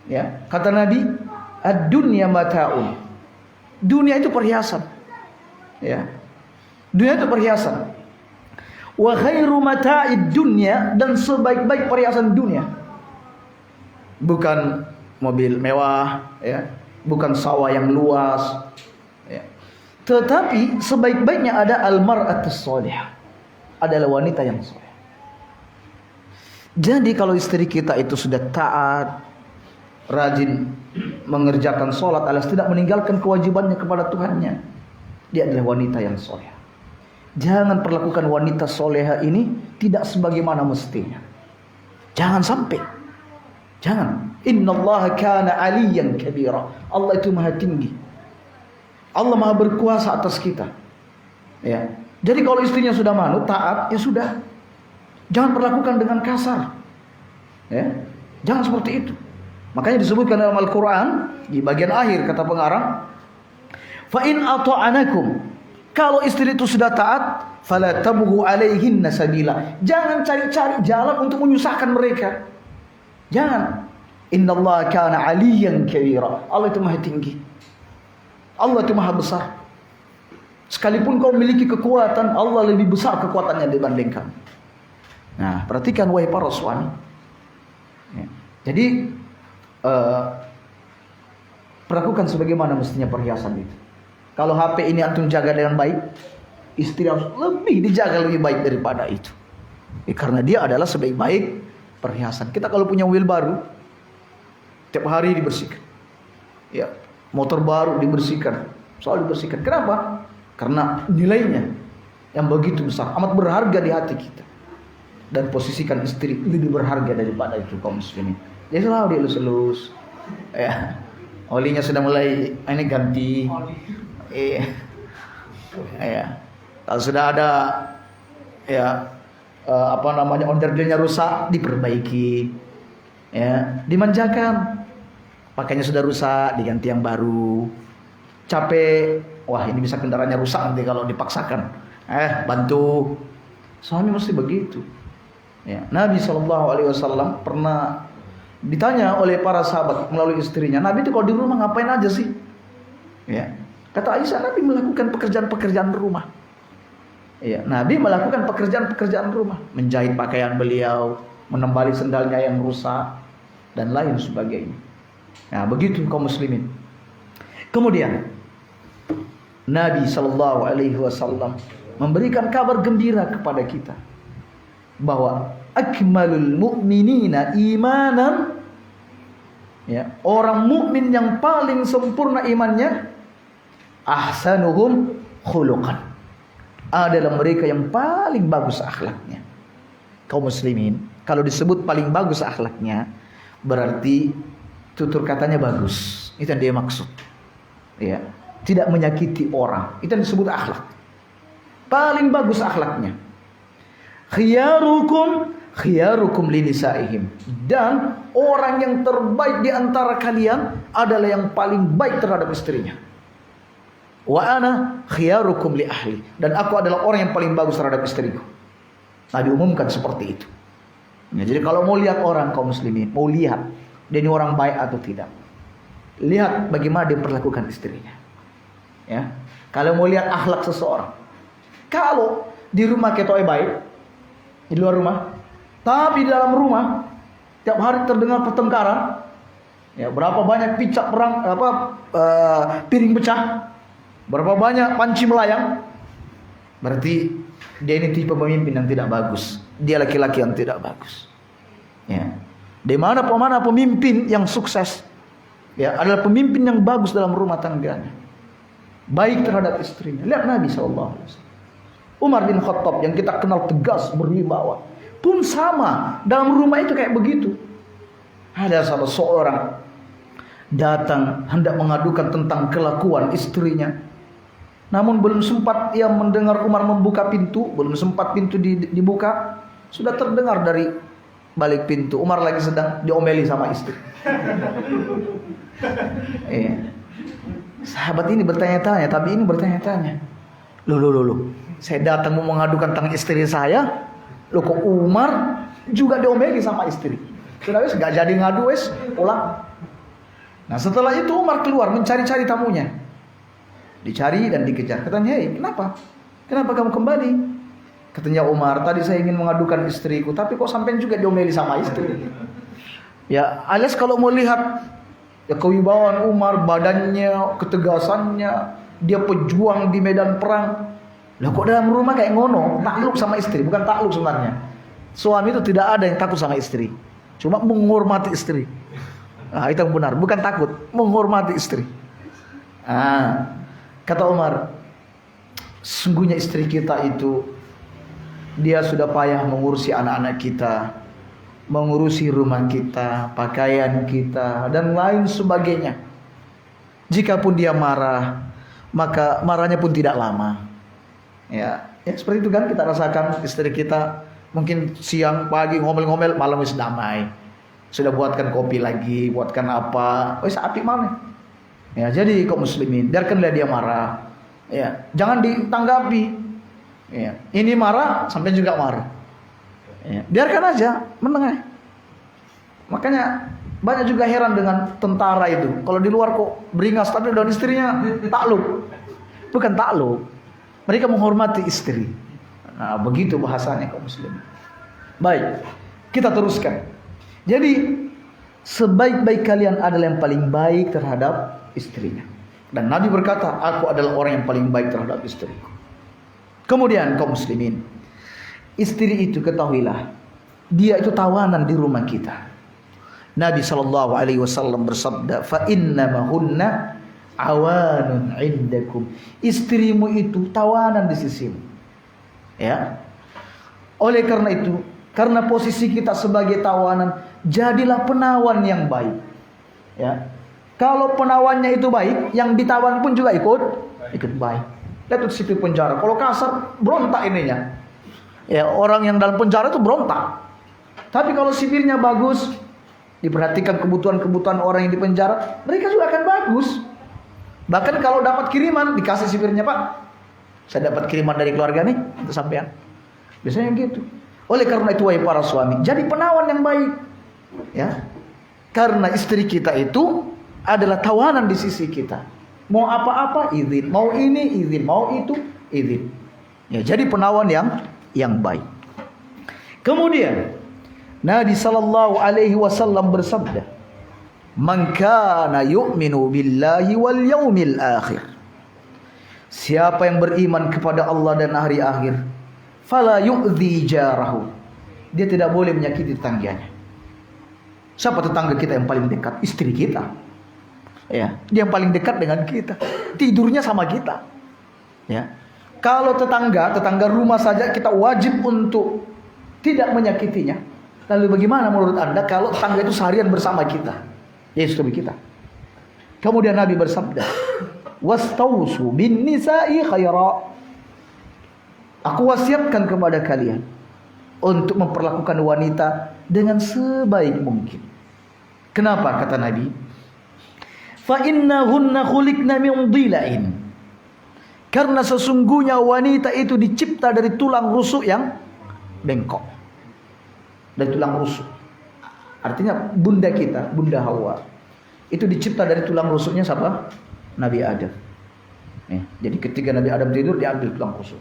Ya, kata Nabi, ad-dunya mata'un. Dunia itu perhiasan. Ya. Dunia itu perhiasan. Wa khairu mata'id dunya, dan sebaik-baik perhiasan dunia bukan mobil mewah, ya, bukan sawah yang luas, ya. Tetapi sebaik-baiknya ada al-mar'atus shalihah, adalah wanita yang saleh. Jadi kalau istri kita itu sudah taat, rajin mengerjakan sholat, alias tidak meninggalkan kewajibannya kepada Tuhannya, dia adalah wanita yang saleh. Jangan perlakukan wanita soleha ini tidak sebagaimana mestinya. Jangan sampai. Jangan. Innallaha kana aliyan kabira. Allah itu maha tinggi. Allah maha berkuasa atas kita. Ya. Jadi kalau istrinya sudah manut, taat, ya sudah. Jangan perlakukan dengan kasar. Ya. Jangan seperti itu. Makanya disebutkan dalam Al-Quran, di bagian akhir kata pengarang, fa in ata'anakum, kalau istri itu sudah taat, fala tabghu alaihinna sabila. Jangan cari-cari jalan untuk menyusahkan mereka. Jangan. Innallaha kana aliyan kabira. Allah itu maha tinggi. Allah itu maha besar. Sekalipun kau memiliki kekuatan, Allah lebih besar kekuatannya dibandingkan. Nah, perhatikan wahai para suami. Ya. Jadi perlakukan sebagaimana mestinya perhiasan itu. Kalau HP ini antum jaga dengan baik, istri harus lebih dijaga lebih baik daripada itu. Karena dia adalah sebaik-baik perhiasan. Kita kalau punya mobil baru, tiap hari dibersihkan. Ya, motor baru dibersihkan, selalu dibersihkan. Kenapa? Karena nilainya yang begitu besar, amat berharga di hati kita. Dan posisikan istri lebih berharga daripada itu kaum muslimin. Dia selalu dielus-elus. Ya, olinya sudah mulai ini ganti. Iya. Kalau sudah ada ondernya rusak, diperbaiki. Ya, dimanjakan. Pakainya sudah rusak, diganti yang baru. Capek, wah ini bisa kendaraannya rusak nanti kalau dipaksakan. Bantu. Suami mesti begitu. Ya, Nabi SAW pernah ditanya oleh para sahabat melalui istrinya, Nabi itu kalau di rumah ngapain aja sih? Ya. Kata Aisyah, Nabi melakukan pekerjaan-pekerjaan rumah. Ya, Nabi melakukan pekerjaan-pekerjaan rumah, menjahit pakaian beliau, menembali sendalnya yang rusak, dan lain sebagainya. Nah, begitu kaum muslimin. Kemudian Nabi SAW memberikan kabar gembira kepada kita bahwa akmalul mu'minina imanan, ya, orang mukmin yang paling sempurna imannya, ahsanuhum khuluqan, adalah mereka yang paling bagus akhlaknya. Kaum muslimin, kalau disebut paling bagus akhlaknya, berarti tutur katanya bagus. Itu yang dia maksud. Ya, tidak menyakiti orang. Itu yang disebut akhlak. Paling bagus akhlaknya. Khiyarukum linisaihim, dan orang yang terbaik di antara kalian adalah yang paling baik terhadap istrinya. Wa ana khiyarukum li ahli, dan aku adalah orang yang paling bagus terhadap istriku. Nabi umumkan seperti itu. Ya, jadi kalau mau lihat orang kaum muslimin, mau lihat dia ini orang baik atau tidak, lihat bagaimana dia perlakukan istrinya. Ya, kalau mau lihat akhlak seseorang, kalau di rumah kita baik, di luar rumah, tapi di dalam rumah tiap hari terdengar pertengkaran, ya, berapa banyak picak perang, piring pecah, berapa banyak panci melayang, berarti dia ini tipe pemimpin yang tidak bagus. Dia laki-laki yang tidak bagus. Ya. Di mana pemimpin yang sukses, ya, adalah pemimpin yang bagus dalam rumah tangganya, baik terhadap istrinya. Lihat Nabi SAW. Umar bin Khattab yang kita kenal tegas, berwibawa, pun sama dalam rumah itu kayak begitu. Ada salah seorang datang hendak mengadukan tentang kelakuan istrinya. Namun belum sempat ia mendengar Umar membuka pintu, belum sempat pintu dibuka, sudah terdengar dari balik pintu Umar lagi sedang diomeli sama istri. Sahabat ini bertanya-tanya, tapi ini bertanya-tanya. Loh. Saya datang mau mengadukan tentang istri saya, loh kok Umar juga diomeli sama istri. Sudah wes gak jadi ngadu wes, pulang. Nah setelah itu Umar keluar mencari-cari tamunya. Dicari dan dikejar. Katanya, hei kenapa? Kenapa kamu kembali? Katanya Umar, tadi saya ingin mengadukan istriku, tapi kok sampai juga diomeli sama istri. Ya alias kalau mau lihat ya kewibawaan Umar, badannya, ketegasannya, dia pejuang di medan perang. Lah kok dalam rumah kayak ngono, takluk sama istri. Bukan takluk sebenarnya. Suami itu tidak ada yang takut sama istri, cuma menghormati istri. Nah itu yang benar, bukan takut, menghormati istri. Kata Umar, sungguhnya istri kita itu, dia sudah payah mengurusi anak-anak kita, mengurusi rumah kita, pakaian kita, dan lain sebagainya. Jikapun dia marah, maka marahnya pun tidak lama. Ya seperti itu kan kita rasakan istri kita. Mungkin siang, pagi ngomel-ngomel, malam wis damai. Sudah buatkan kopi lagi, buatkan apa, wis apik mana. Ya, jadi kaum muslimin, biarkanlah dia marah. Ya, jangan ditanggapi. Ya, ini marah sampai juga marah. Ya, biarkan aja, menengah. Makanya banyak juga heran dengan tentara itu. Kalau di luar kok beringas, tapi dengan istrinya takluk. Bukan takluk. Mereka menghormati istri. Nah, begitu bahasanya kaum muslimin. Baik, kita teruskan. Jadi sebaik-baik kalian adalah yang paling baik terhadap istrinya. Dan Nabi berkata, aku adalah orang yang paling baik terhadap istriku. Kemudian kaum muslimin, istri itu ketahuilah, dia itu tawanan di rumah kita. Nabi SAW bersabda, fa innamahunna awanun indakum. Istrimu itu tawanan di sisimu. Ya. Oleh karena itu, karena posisi kita sebagai tawanan, jadilah penawan yang baik. Ya. Kalau penawannya itu baik, yang ditawan pun juga ikut baik. Lihat tuh sipir penjara. Kalau kasar, berontak ininya. Ya, orang yang dalam penjara itu berontak. Tapi kalau sipirnya bagus, diperhatikan kebutuhan-kebutuhan orang yang di penjara, mereka juga akan bagus. Bahkan kalau dapat kiriman, dikasih sipirnya, Pak, saya dapat kiriman dari keluarga nih, untuk sampean. Biasanya gitu. Oleh karena itu, wahai para suami, jadi penawan yang baik. Ya, karena istri kita itu adalah tawanan di sisi kita. Mau apa-apa izin, mau ini izin, mau itu izin. Ya, jadi penawan yang baik. Kemudian Nabi sallallahu alaihi wasallam bersabda, "Man kana yu'minu billahi wal yaumil akhir." Siapa yang beriman kepada Allah dan hari akhir, fala yu'dhi jarahu. Dia tidak boleh menyakiti tetangganya. Siapa tetangga kita yang paling dekat? Istri kita. Ya, dia yang paling dekat dengan kita, tidurnya sama kita. Ya, kalau tetangga rumah saja kita wajib untuk tidak menyakitinya. Lalu bagaimana menurut Anda kalau tetangga itu seharian bersama kita, ya istri kita? Kemudian Nabi bersabda, "Wastausu bin nisa'i khaira." Aku wasiatkan kepada kalian untuk memperlakukan wanita dengan sebaik mungkin. Kenapa kata Nabi? Fa innahunna khuliqna min dhila'in. Karena sesungguhnya wanita itu dicipta dari tulang rusuk yang bengkok. Dari tulang rusuk. Artinya bunda kita, bunda Hawa, itu dicipta dari tulang rusuknya siapa? Nabi Adam. Jadi ketika Nabi Adam tidur, diambil tulang rusuk.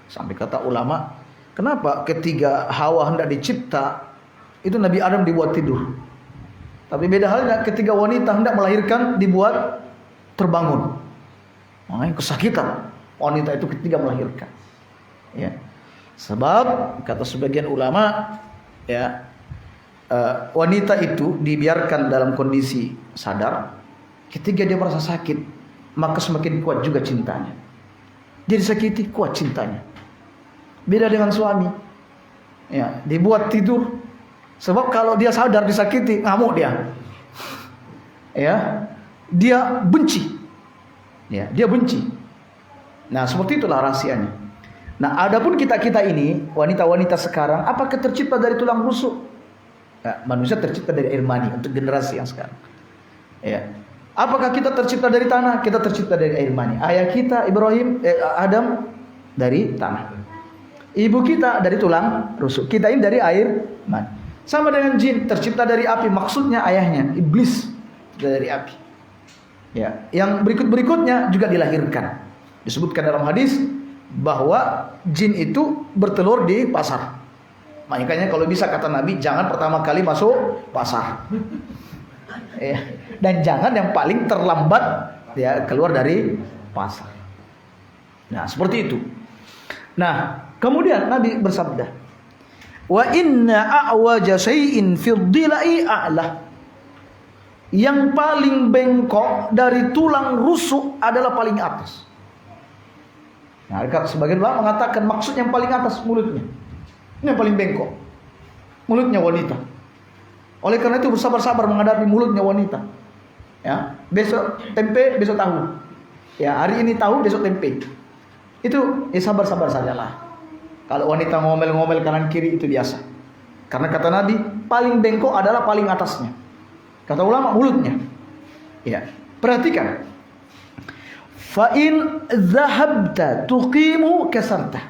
Sampai kata ulama, kenapa ketika Hawa hendak dicipta, itu Nabi Adam dibuat tidur. Tapi beda halnya ketika wanita hendak melahirkan, dibuat terbangun. Makanya kesakitan wanita itu ketika melahirkan. Ya. Sebab kata sebagian ulama, ya, wanita itu dibiarkan dalam kondisi sadar. Ketika dia merasa sakit, maka semakin kuat juga cintanya. Dia disakiti, kuat cintanya. Beda dengan suami. Ya, dibuat tidur. Sebab kalau dia sadar disakiti, ngamuk dia. Ya, dia benci. Ya, dia benci. Nah, seperti itulah rahasianya. Nah, adapun kita-kita ini, wanita-wanita sekarang, apakah tercipta dari tulang rusuk? Nah, manusia tercipta dari air mani untuk generasi yang sekarang. Ya. Apakah kita tercipta dari tanah? Kita tercipta dari air mani. Ayah kita Adam dari tanah. Ibu kita dari tulang rusuk. Kita ini dari air mani. Sama dengan jin, tercipta dari api. Maksudnya ayahnya iblis dari api. Ya, yang berikut-berikutnya juga dilahirkan. Disebutkan dalam hadis bahwa jin itu bertelur di pasar. Makanya kalau bisa kata Nabi, jangan pertama kali masuk pasar. Ya. Dan jangan yang paling terlambat ya keluar dari pasar. Nah, seperti itu. Nah, kemudian Nabi bersabda, "Wa inna a'waja syai'in fid dilai a'la." Yang paling bengkok dari tulang rusuk adalah paling atas. Nah, sebagian ulama mengatakan maksud yang paling atas mulutnya. Ini yang paling bengkok. Mulutnya wanita. Oleh karena itu bersabar-sabar menghadapi mulutnya wanita. Ya, besok tempe, besok tahu. Ya, hari ini tahu, besok tempe. Itu sabar-sabar sajalah. Kalau wanita ngomel-ngomel kanan kiri itu biasa. Karena kata Nabi, paling bengkok adalah paling atasnya. Kata ulama mulutnya. Ya, perhatikan. Fa in dhahabta tuqimu kasarta.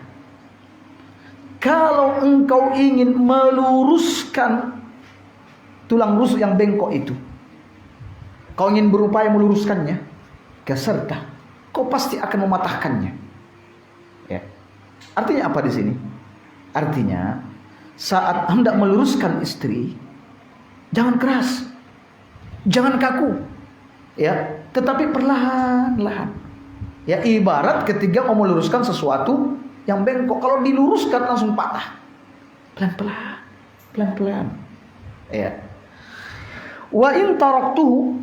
Kalau engkau ingin meluruskan tulang rusuk yang bengkok itu, kau ingin berupaya meluruskannya, kasarta, kau pasti akan mematahkannya. Ya. Artinya apa di sini? Artinya saat hendak meluruskan istri, jangan keras, jangan kaku, ya, tetapi perlahan-lahan. Ya, ibarat ketika mau meluruskan sesuatu yang bengkok, kalau diluruskan langsung patah. Pelan-pelan, pelan-pelan. Ya. Wa in taraktuhu,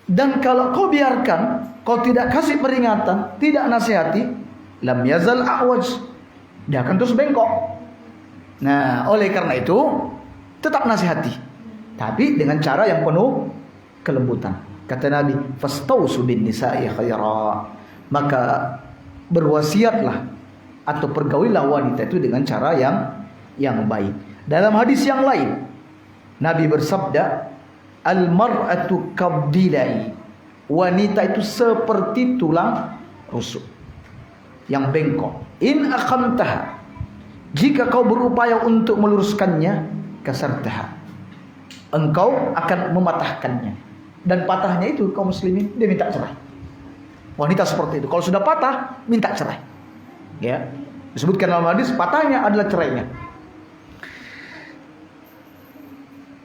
dan kalau kau biarkan, kau tidak kasih peringatan, tidak nasihati, lam yazal a'waj, dia akan terus bengkok. Nah, oleh karena itu tetap nasihati, tapi dengan cara yang penuh kelembutan. Kata Nabi, fastausu bin nisa'i khaira, maka berwasiatlah atau pergaulilah wanita itu dengan cara yang baik. Dalam hadis yang lain, Nabi bersabda, al-mar'atu kabdilai, wanita itu seperti tulang rusuk yang bengkok. In aqamtaha, jika kau berupaya untuk meluruskannya, kasartaha, engkau akan mematahkannya. Dan patahnya itu kaum muslimin, dia minta cerai. Wanita seperti itu, kalau sudah patah, minta cerai. Ya, disebutkan dalam hadis patahnya adalah cerainya.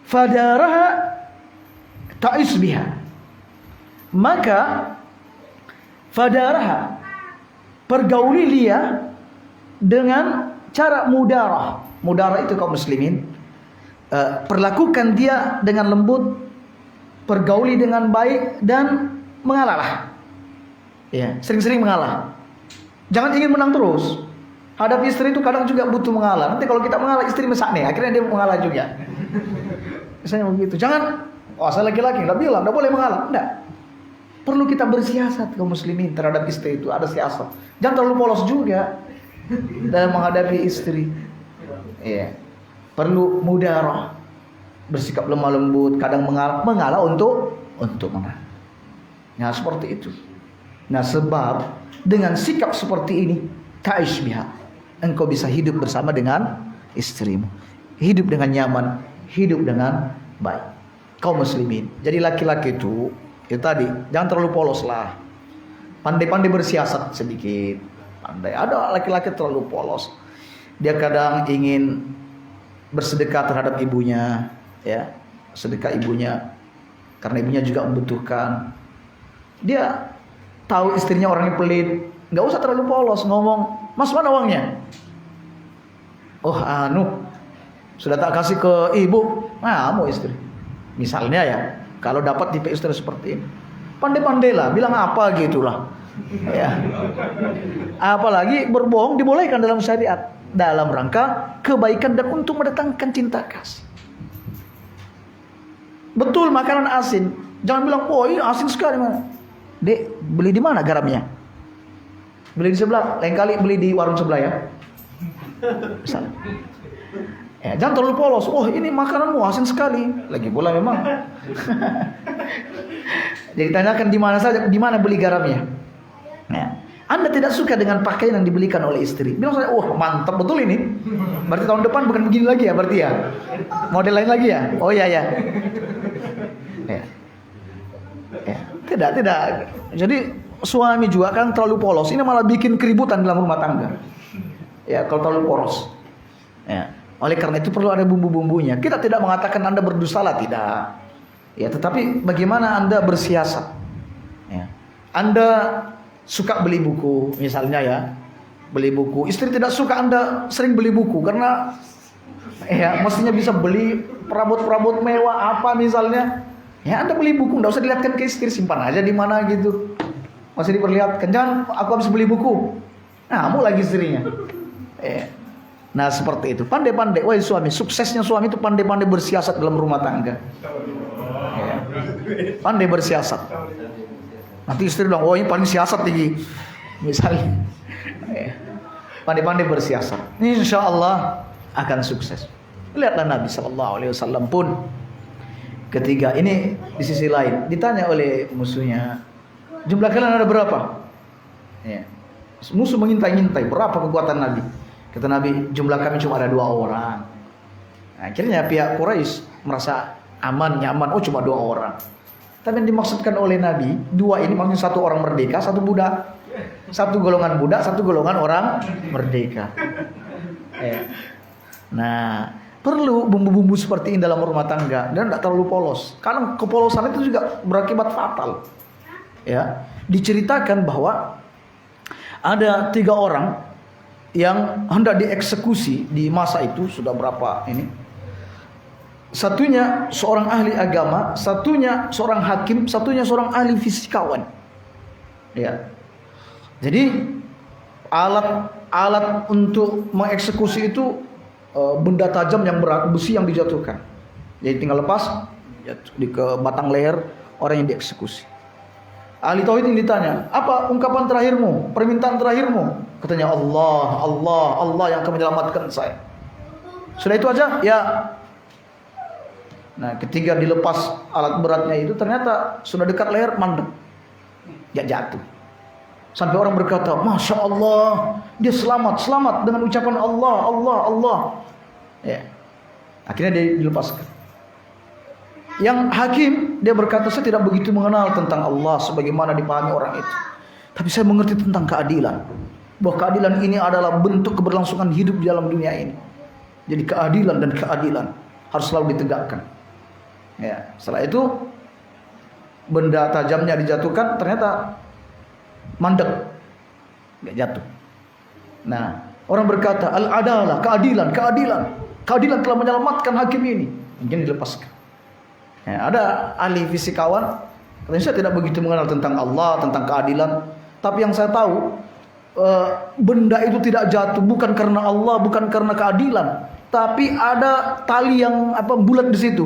Fadaraha ta'is biha, maka fadaraha, pergauli dia dengan cara mudarah. Mudarah itu kaum muslimin, perlakukan dia dengan lembut, pergauli dengan baik, dan mengalah. Ya, sering-sering mengalah. Jangan ingin menang terus. Hadapi istri itu kadang juga butuh mengalah. Nanti kalau kita mengalah, istri mesakne, akhirnya dia mengalah juga. Misalnya begitu. Jangan, saya laki-laki nggak bilang, nggak boleh mengalah. Nggak. Perlu kita bersiasat kaum muslimin terhadap istri itu, ada siasat. Jangan terlalu polos juga dalam menghadapi istri. Iya. Perlu mudarah, bersikap lemah lembut, kadang mengalah untuk menang. Nah, seperti itu. Nah, sebab dengan sikap seperti ini, ta'ish biha, engkau bisa hidup bersama dengan istrimu, hidup dengan nyaman, hidup dengan baik. Kaum muslimin, jadi laki-laki itu tadi jangan terlalu polos lah, pandai-pandai bersiasat sedikit. Pandai. Ada laki-laki terlalu polos, dia kadang ingin bersedekah terhadap ibunya, ya, sedekah ibunya karena ibunya juga membutuhkan. Dia tahu istrinya orangnya pelit, nggak usah terlalu polos ngomong, mas mana uangnya? Oh sudah tak kasih ke ibu, mau istri. Misalnya ya, kalau dapat tipe istri seperti ini, pandai-pandailah, bilang apa gitulah. Ya. Apalagi berbohong dibolehkan dalam syariat, dalam rangka kebaikan dan untuk mendatangkan cinta kasih. Betul makanan asin, jangan bilang, oh ini asin sekali mana. Dek, beli di mana garamnya? Beli di sebelah, lain kali beli di warung sebelah ya. Misalnya. Ya, jangan terlalu polos. Oh, ini makananmu asin sekali. Lagi pula memang. Jadi tanyakan di mana saja, di mana beli garamnya. Ya. Anda tidak suka dengan pakaian yang dibelikan oleh istri. Bilang saya, oh mantap betul ini. Berarti tahun depan bukan begini lagi ya, berarti ya. Model lain lagi ya. Oh iya ya. Ya. Ya. Tidak. Jadi suami juga kan terlalu polos. Ini malah bikin keributan dalam rumah tangga. Ya, kalau terlalu polos. Ya. Oleh karena itu perlu ada bumbu-bumbunya. Kita tidak mengatakan Anda berdustalah, tidak. Ya, tetapi bagaimana Anda bersiasat? Ya. Anda suka beli buku, misalnya ya, beli buku. Istri tidak suka Anda sering beli buku karena ya mestinya bisa beli perabot-perabot mewah apa misalnya. Ya, Anda beli buku, enggak usah dilihatkan ke istri, simpan aja di mana gitu. Masih diperlihatkan, jangan aku habis beli buku. Nah, kamu lagi istrinya. Nah, seperti itu. Pandai-pandai, wahai suami, suksesnya suami itu pandai-pandai bersiasat dalam rumah tangga. Ya. Pandai bersiasat. Nanti istri bilang, oh ini paling siasat tinggi. Misalnya. Ya. Pandai-pandai bersiasat. Insya Allah akan sukses. Lihatlah Nabi SAW pun ketiga ini di sisi lain ditanya oleh musuhnya, jumlah kalian ada berapa? Ya. Musuh mengintai-intai berapa kekuatan Nabi. Kata Nabi, jumlah kami cuma ada 2 orang. Nah, akhirnya pihak Quraisy merasa aman, nyaman. Oh, cuma 2 orang. Tapi yang dimaksudkan oleh Nabi, 2 ini maksudnya 1 orang merdeka, 1 budak. 1 golongan budak, 1 golongan orang merdeka. Nah, perlu bumbu-bumbu seperti ini dalam rumah tangga dan tidak terlalu polos. Karena kepolosan itu juga berakibat fatal. Ya, diceritakan bahwa ada 3 orang yang hendak dieksekusi di masa itu, sudah berapa ini? Satunya seorang ahli agama, satunya seorang hakim, satunya seorang ahli fisikawan. Ya. Jadi alat untuk mengeksekusi itu benda tajam yang berat, besi yang dijatuhkan. Jadi tinggal lepas ke batang leher orang yang dieksekusi. Ahli tauhid ini ditanya, apa ungkapan terakhirmu, permintaan terakhirmu? Katanya Allah yang akan menyelamatkan saya. Sudah itu aja? Ya. Nah, ketika dilepas alat beratnya itu ternyata sudah dekat leher, mandek. Ya, jatuh. Sampai orang berkata, Masya Allah, dia selamat dengan ucapan Allah. Ya. Akhirnya dia dilepaskan. Yang hakim, dia berkata, saya tidak begitu mengenal tentang Allah sebagaimana dipahami orang itu. Tapi saya mengerti tentang keadilan. Bahwa keadilan ini adalah bentuk keberlangsungan hidup di dalam dunia ini. Jadi keadilan dan keadilan harus selalu ditegakkan. Ya, setelah itu benda tajamnya dijatuhkan, ternyata mandek, nggak jatuh. Nah, orang berkata, al-adalah, keadilan telah menyelamatkan hakim ini. Mungkin dilepaskan. Ya, ada ahli fisikawan, katanya saya tidak begitu mengenal tentang Allah, tentang keadilan, tapi yang saya tahu benda itu tidak jatuh bukan karena Allah, bukan karena keadilan, tapi ada tali yang bulat di situ.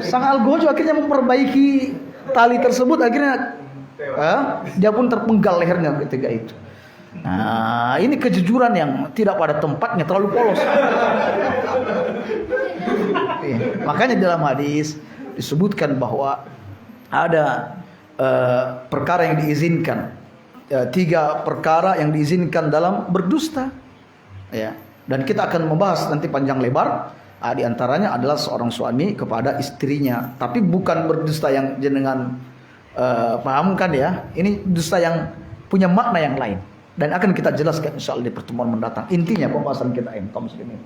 Sang algojo akhirnya memperbaiki tali tersebut, akhirnya dia pun terpenggal lehernya ketika itu. Nah, ini kejujuran yang tidak pada tempatnya, terlalu polos. Makanya dalam hadis disebutkan bahwa ada perkara yang diizinkan, 3 perkara yang diizinkan dalam berdusta. Ya, dan kita akan membahas nanti panjang lebar. Di antaranya adalah seorang suami kepada istrinya, tapi bukan berdusta yang jenengan pahamkan ya. Ini dusta yang punya makna yang lain. Dan akan kita jelaskan insyaallah di pertemuan mendatang. Intinya pembahasan kita ini kaum muslimin.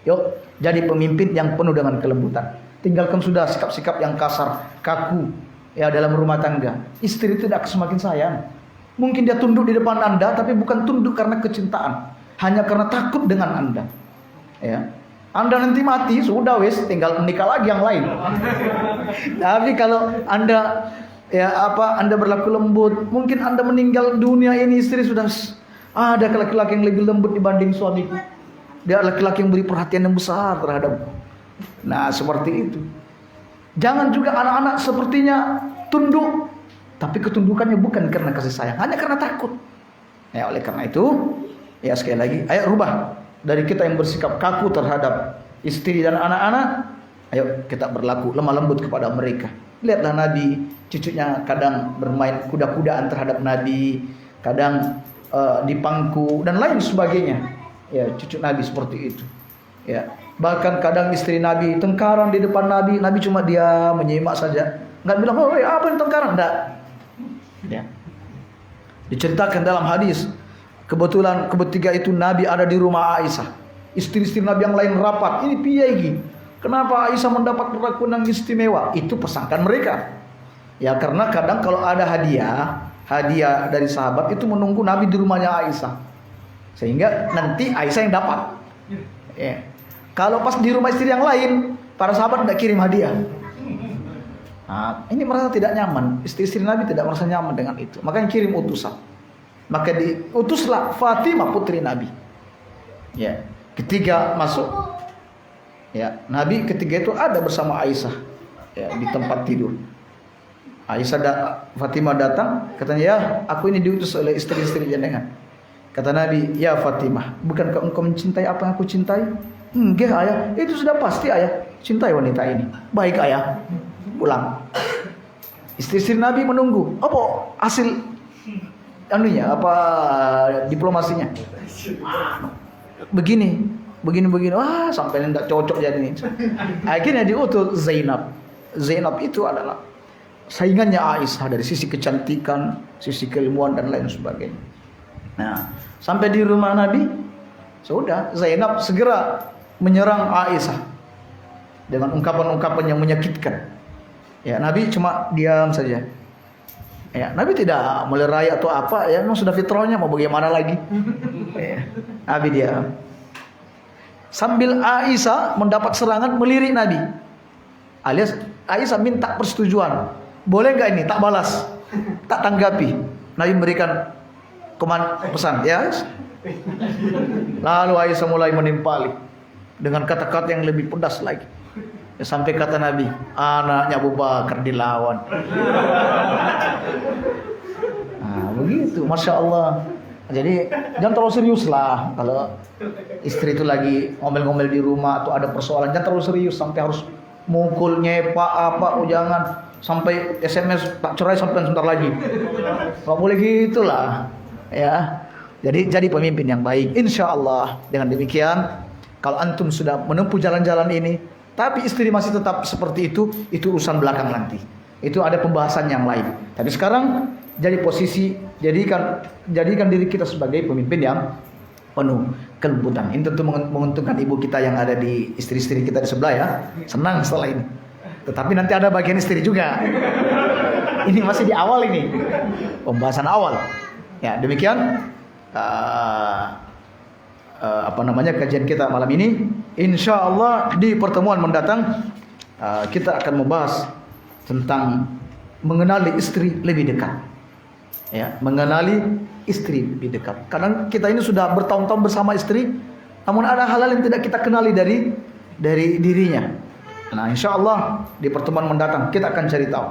Yuk, jadi pemimpin yang penuh dengan kelembutan. Tinggalkan sudah sikap-sikap yang kasar, kaku ya dalam rumah tangga. Istri itu tidak semakin sayang. Mungkin dia tunduk di depan Anda, tapi bukan tunduk karena kecintaan, hanya karena takut dengan Anda. Ya. Anda nanti mati, sudah wes, tinggal menikah lagi yang lain. Tapi kalau Anda Anda berlaku lembut, mungkin Anda meninggal dunia ini, istri sudah ada laki-laki yang lebih lembut dibanding suamiku. Dia laki-laki yang beri perhatian yang besar terhadap. Nah, seperti itu. Jangan juga anak-anak sepertinya tunduk Tapi ketundukannya bukan karena kasih sayang, hanya karena takut. Ya, oleh karena itu, ya sekali lagi, ayo rubah dari kita yang bersikap kaku terhadap istri dan anak-anak, ayo kita berlaku lemah lembut kepada mereka. Lihatlah Nabi, cucunya kadang bermain kuda-kudaan terhadap Nabi, kadang dipangku dan lain sebagainya. Ya, cucu Nabi seperti itu. Ya, bahkan kadang istri Nabi tengkaran di depan Nabi, Nabi cuma dia menyimak saja, nggak bilang, oh apa yang tengkaran, enggak. Ya. Diceritakan dalam hadis, kebetulan ketiga itu Nabi ada di rumah Aisyah. Istri-istri Nabi yang lain rapat. Ini piye. Kenapa Aisyah mendapat perlakuan yang istimewa? Itu pesangkan mereka. Ya karena kadang kalau ada hadiah dari sahabat itu menunggu Nabi di rumahnya Aisyah. Sehingga nanti Aisyah yang dapat. Ya. Kalau pas di rumah istri yang lain, para sahabat tidak kirim hadiah. Nah, ini merasa tidak nyaman. Istri-istri Nabi tidak merasa nyaman dengan itu. Makanya kirim utusan. Maka diutuslah Fatimah putri Nabi. Ya, ketiga masuk. Ya, Nabi ketiga itu ada bersama Aisyah. Ya, di tempat tidur. Fatimah datang, katanya, ya, aku ini diutus oleh istri-istri jenengan. Kata Nabi, ya Fatimah, bukankah engkau mencintai apa yang aku cintai? Enggak ayah, itu sudah pasti ayah. Cintai wanita ini. Baik ayah. Pulang. Istri-istri Nabi menunggu. Apa hasil apa diplomasinya? Begini. Wah, sampai tidak cocok jadi ini. Akhirnya diutus Zainab. Zainab itu adalah saingannya Aisyah dari sisi kecantikan, sisi keilmuan dan lain sebagainya. Nah, sampai di rumah Nabi, sudah Zainab segera menyerang Aisyah dengan ungkapan-ungkapan yang menyakitkan. Ya, Nabi cuma diam saja. Ya, Nabi tidak melerai atau apa, ya memang sudah fitrahnya, mau bagaimana lagi. Ya, Nabi diam. Sambil Aisyah mendapat serangan melirik Nabi. Alias Aisyah minta persetujuan. Boleh enggak ini tak balas, tak tanggapi. Nabi memberikan pesan, ya. Lalu Aisyah mulai menimpali dengan kata-kata yang lebih pedas lagi. Sampai kata Nabi, anaknya Abu Bakar dilawan. Nah, begitu, Masya Allah. Jadi jangan terlalu serius lah. Kalau istri itu lagi ngomel-ngomel di rumah atau ada persoalan, jangan terlalu serius sampai harus mukul, nyepak apa. Jangan sampai SMS tak cerai sampai sebentar lagi. Gak boleh gitulah. Ya. Jadi pemimpin yang baik. Insya Allah dengan demikian, kalau antum sudah menempuh jalan-jalan ini, tapi istri masih tetap seperti itu urusan belakang nanti. Itu ada pembahasan yang lain. Tapi sekarang jadi posisi, jadikan diri kita sebagai pemimpin yang penuh kelembutan. Ini tentu menguntungkan ibu kita yang ada di istri-istri kita di sebelah ya. Senang setelah ini. Tetapi nanti ada bagian istri juga. Ini masih di awal ini. Pembahasan awal. Ya, demikian kajian kita malam ini. Insya Allah di pertemuan mendatang kita akan membahas tentang mengenali istri lebih dekat. Ya, mengenali istri lebih dekat. Kadang kita ini sudah bertahun-tahun bersama istri, namun ada hal-hal yang tidak kita kenali dari dirinya. Nah, insya Allah di pertemuan mendatang kita akan cari tahu.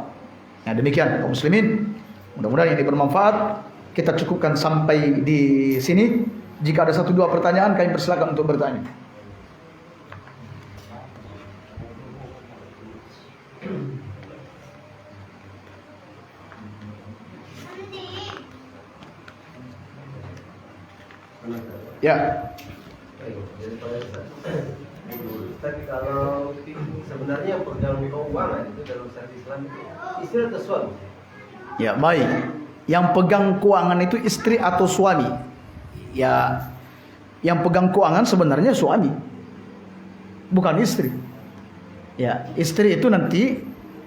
Ya, demikian kaum muslimin. Mudah-mudahan ini bermanfaat. Kita cukupkan sampai di sini. Jika ada 1-2 pertanyaan, kami persilakan untuk bertanya. Ya. Tapi kalau sebenarnya pegang keuangan itu dalam syariat Islam itu istri atau suami? Ya, baik. Yang pegang keuangan itu istri atau suami? Ya, yang pegang keuangan sebenarnya suami, bukan istri. Ya, istri itu nanti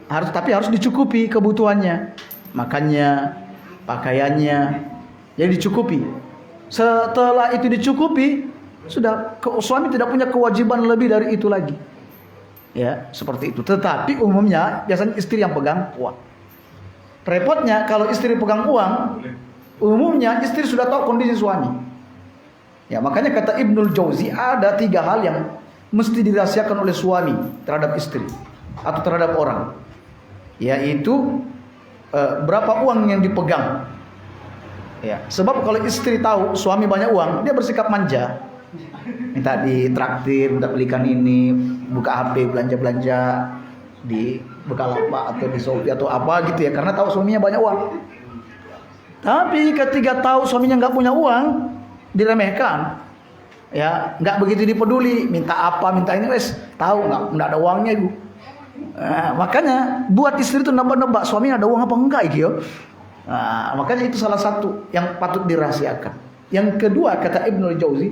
harus dicukupi kebutuhannya, makannya, pakaiannya, jadi dicukupi. Setelah itu dicukupi, sudah suami tidak punya kewajiban lebih dari itu lagi. Ya, seperti itu. Tetapi umumnya biasanya istri yang pegang uang. Repotnya kalau istri pegang uang, umumnya istri sudah tahu kondisi suami. Ya, makanya kata Ibnul Jauzi ada 3 hal yang mesti dirahasiakan oleh suami terhadap istri atau terhadap orang, yaitu berapa uang yang dipegang. Ya, sebab kalau istri tahu suami banyak uang, dia bersikap manja. Minta ditraktir, minta belikan ini, buka HP, belanja-belanja di Bukalapak atau di Shopee atau apa gitu ya, karena tahu suaminya banyak uang. Tapi ketika tahu suaminya nggak punya uang, diremehkan. Ya, nggak begitu dipeduli, minta apa, minta ini, wes tahu nggak ada uangnya ibu. Makanya buat istri itu nebak-nebak suaminya ada uang apa enggak gitu. Makanya itu salah satu yang patut dirahasiakan. Yang kedua, kata Ibnul Jauzi,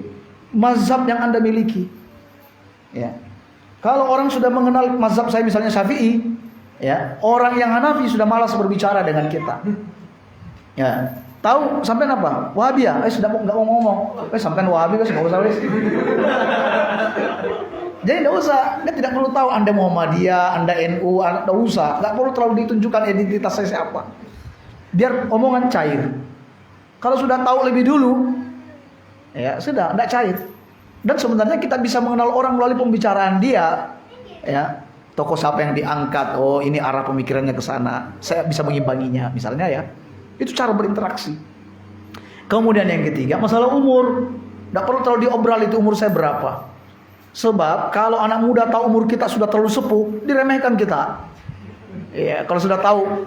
mazhab yang Anda miliki. Ya. Kalau orang sudah mengenal mazhab saya misalnya Syafi'i, ya, orang yang Hanafi sudah malas berbicara dengan kita. Ya. Tahu sampai apa? Wahabi ya? Sudah nggak mau ngomong. Sampai Wahabi nggak usah wes. Jadi nggak usah. Dia tidak perlu tahu Anda Muhammadiyah, Anda NU, Anda usah. Nggak perlu terlalu ditunjukkan identitas saya siapa. Biar omongan cair. Kalau sudah tahu lebih dulu, ya sudah, nggak cair. Dan sebenarnya kita bisa mengenal orang melalui pembicaraan dia. Ya, tokoh siapa yang diangkat? Oh, ini arah pemikirannya ke sana. Saya bisa mengimbanginya, misalnya ya. Itu cara berinteraksi. Kemudian yang ketiga, masalah umur. Tidak perlu terlalu diobrol itu umur saya berapa. Sebab kalau anak muda tahu umur kita sudah terlalu sepuh, diremehkan kita. Ya, kalau sudah tahu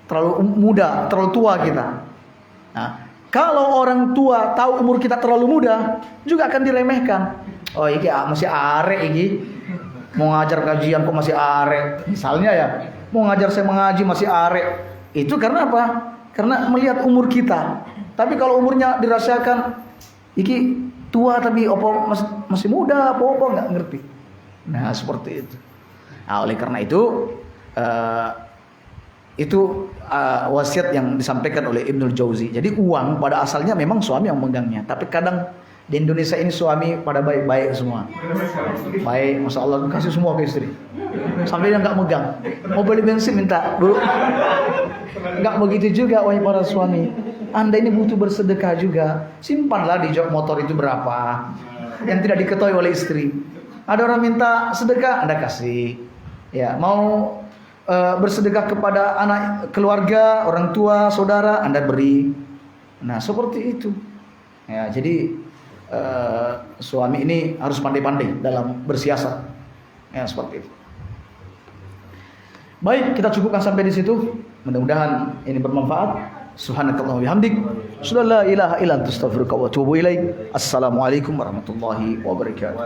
terlalu muda, terlalu tua kita. Nah, kalau orang tua tahu umur kita terlalu muda, juga akan diremehkan. Oh, iki masih arek iki. Mau ngajar kajian kok masih arek. Misalnya ya, mau ngajar saya mengaji masih arek. Itu karena apa? Karena melihat umur kita. Tapi kalau umurnya dirasakan iki tua tapi opo masih muda, apa nggak ngerti. Nah, seperti itu. Nah, oleh karena itu wasiat yang disampaikan oleh Ibnul Jauzi. Jadi uang pada asalnya memang suami yang megangnya, tapi kadang di Indonesia ini suami pada baik-baik semua. Baik, masya Allah, kasih semua ke istri. Sampai dia nggak megang. Mau beli bensin minta dulu. Nggak begitu juga, wahai para suami. Anda ini butuh bersedekah juga. Simpanlah di jok motor itu berapa yang tidak diketahui oleh istri. Ada orang minta sedekah, Anda kasih. Ya, mau bersedekah kepada anak keluarga, orang tua, saudara, Anda beri. Nah, seperti itu. Ya, jadi suami ini harus pandai-pandai dalam bersiasat. Ya, seperti itu. Baik, kita cukupkan sampai di situ. Mudah-mudahan ini bermanfaat. Subhanakallah wa bihamdik, asyhadu an la ilaha illa anta astaghfiruka wa atubu ilaik. Assalamualaikum warahmatullahi wabarakatuh.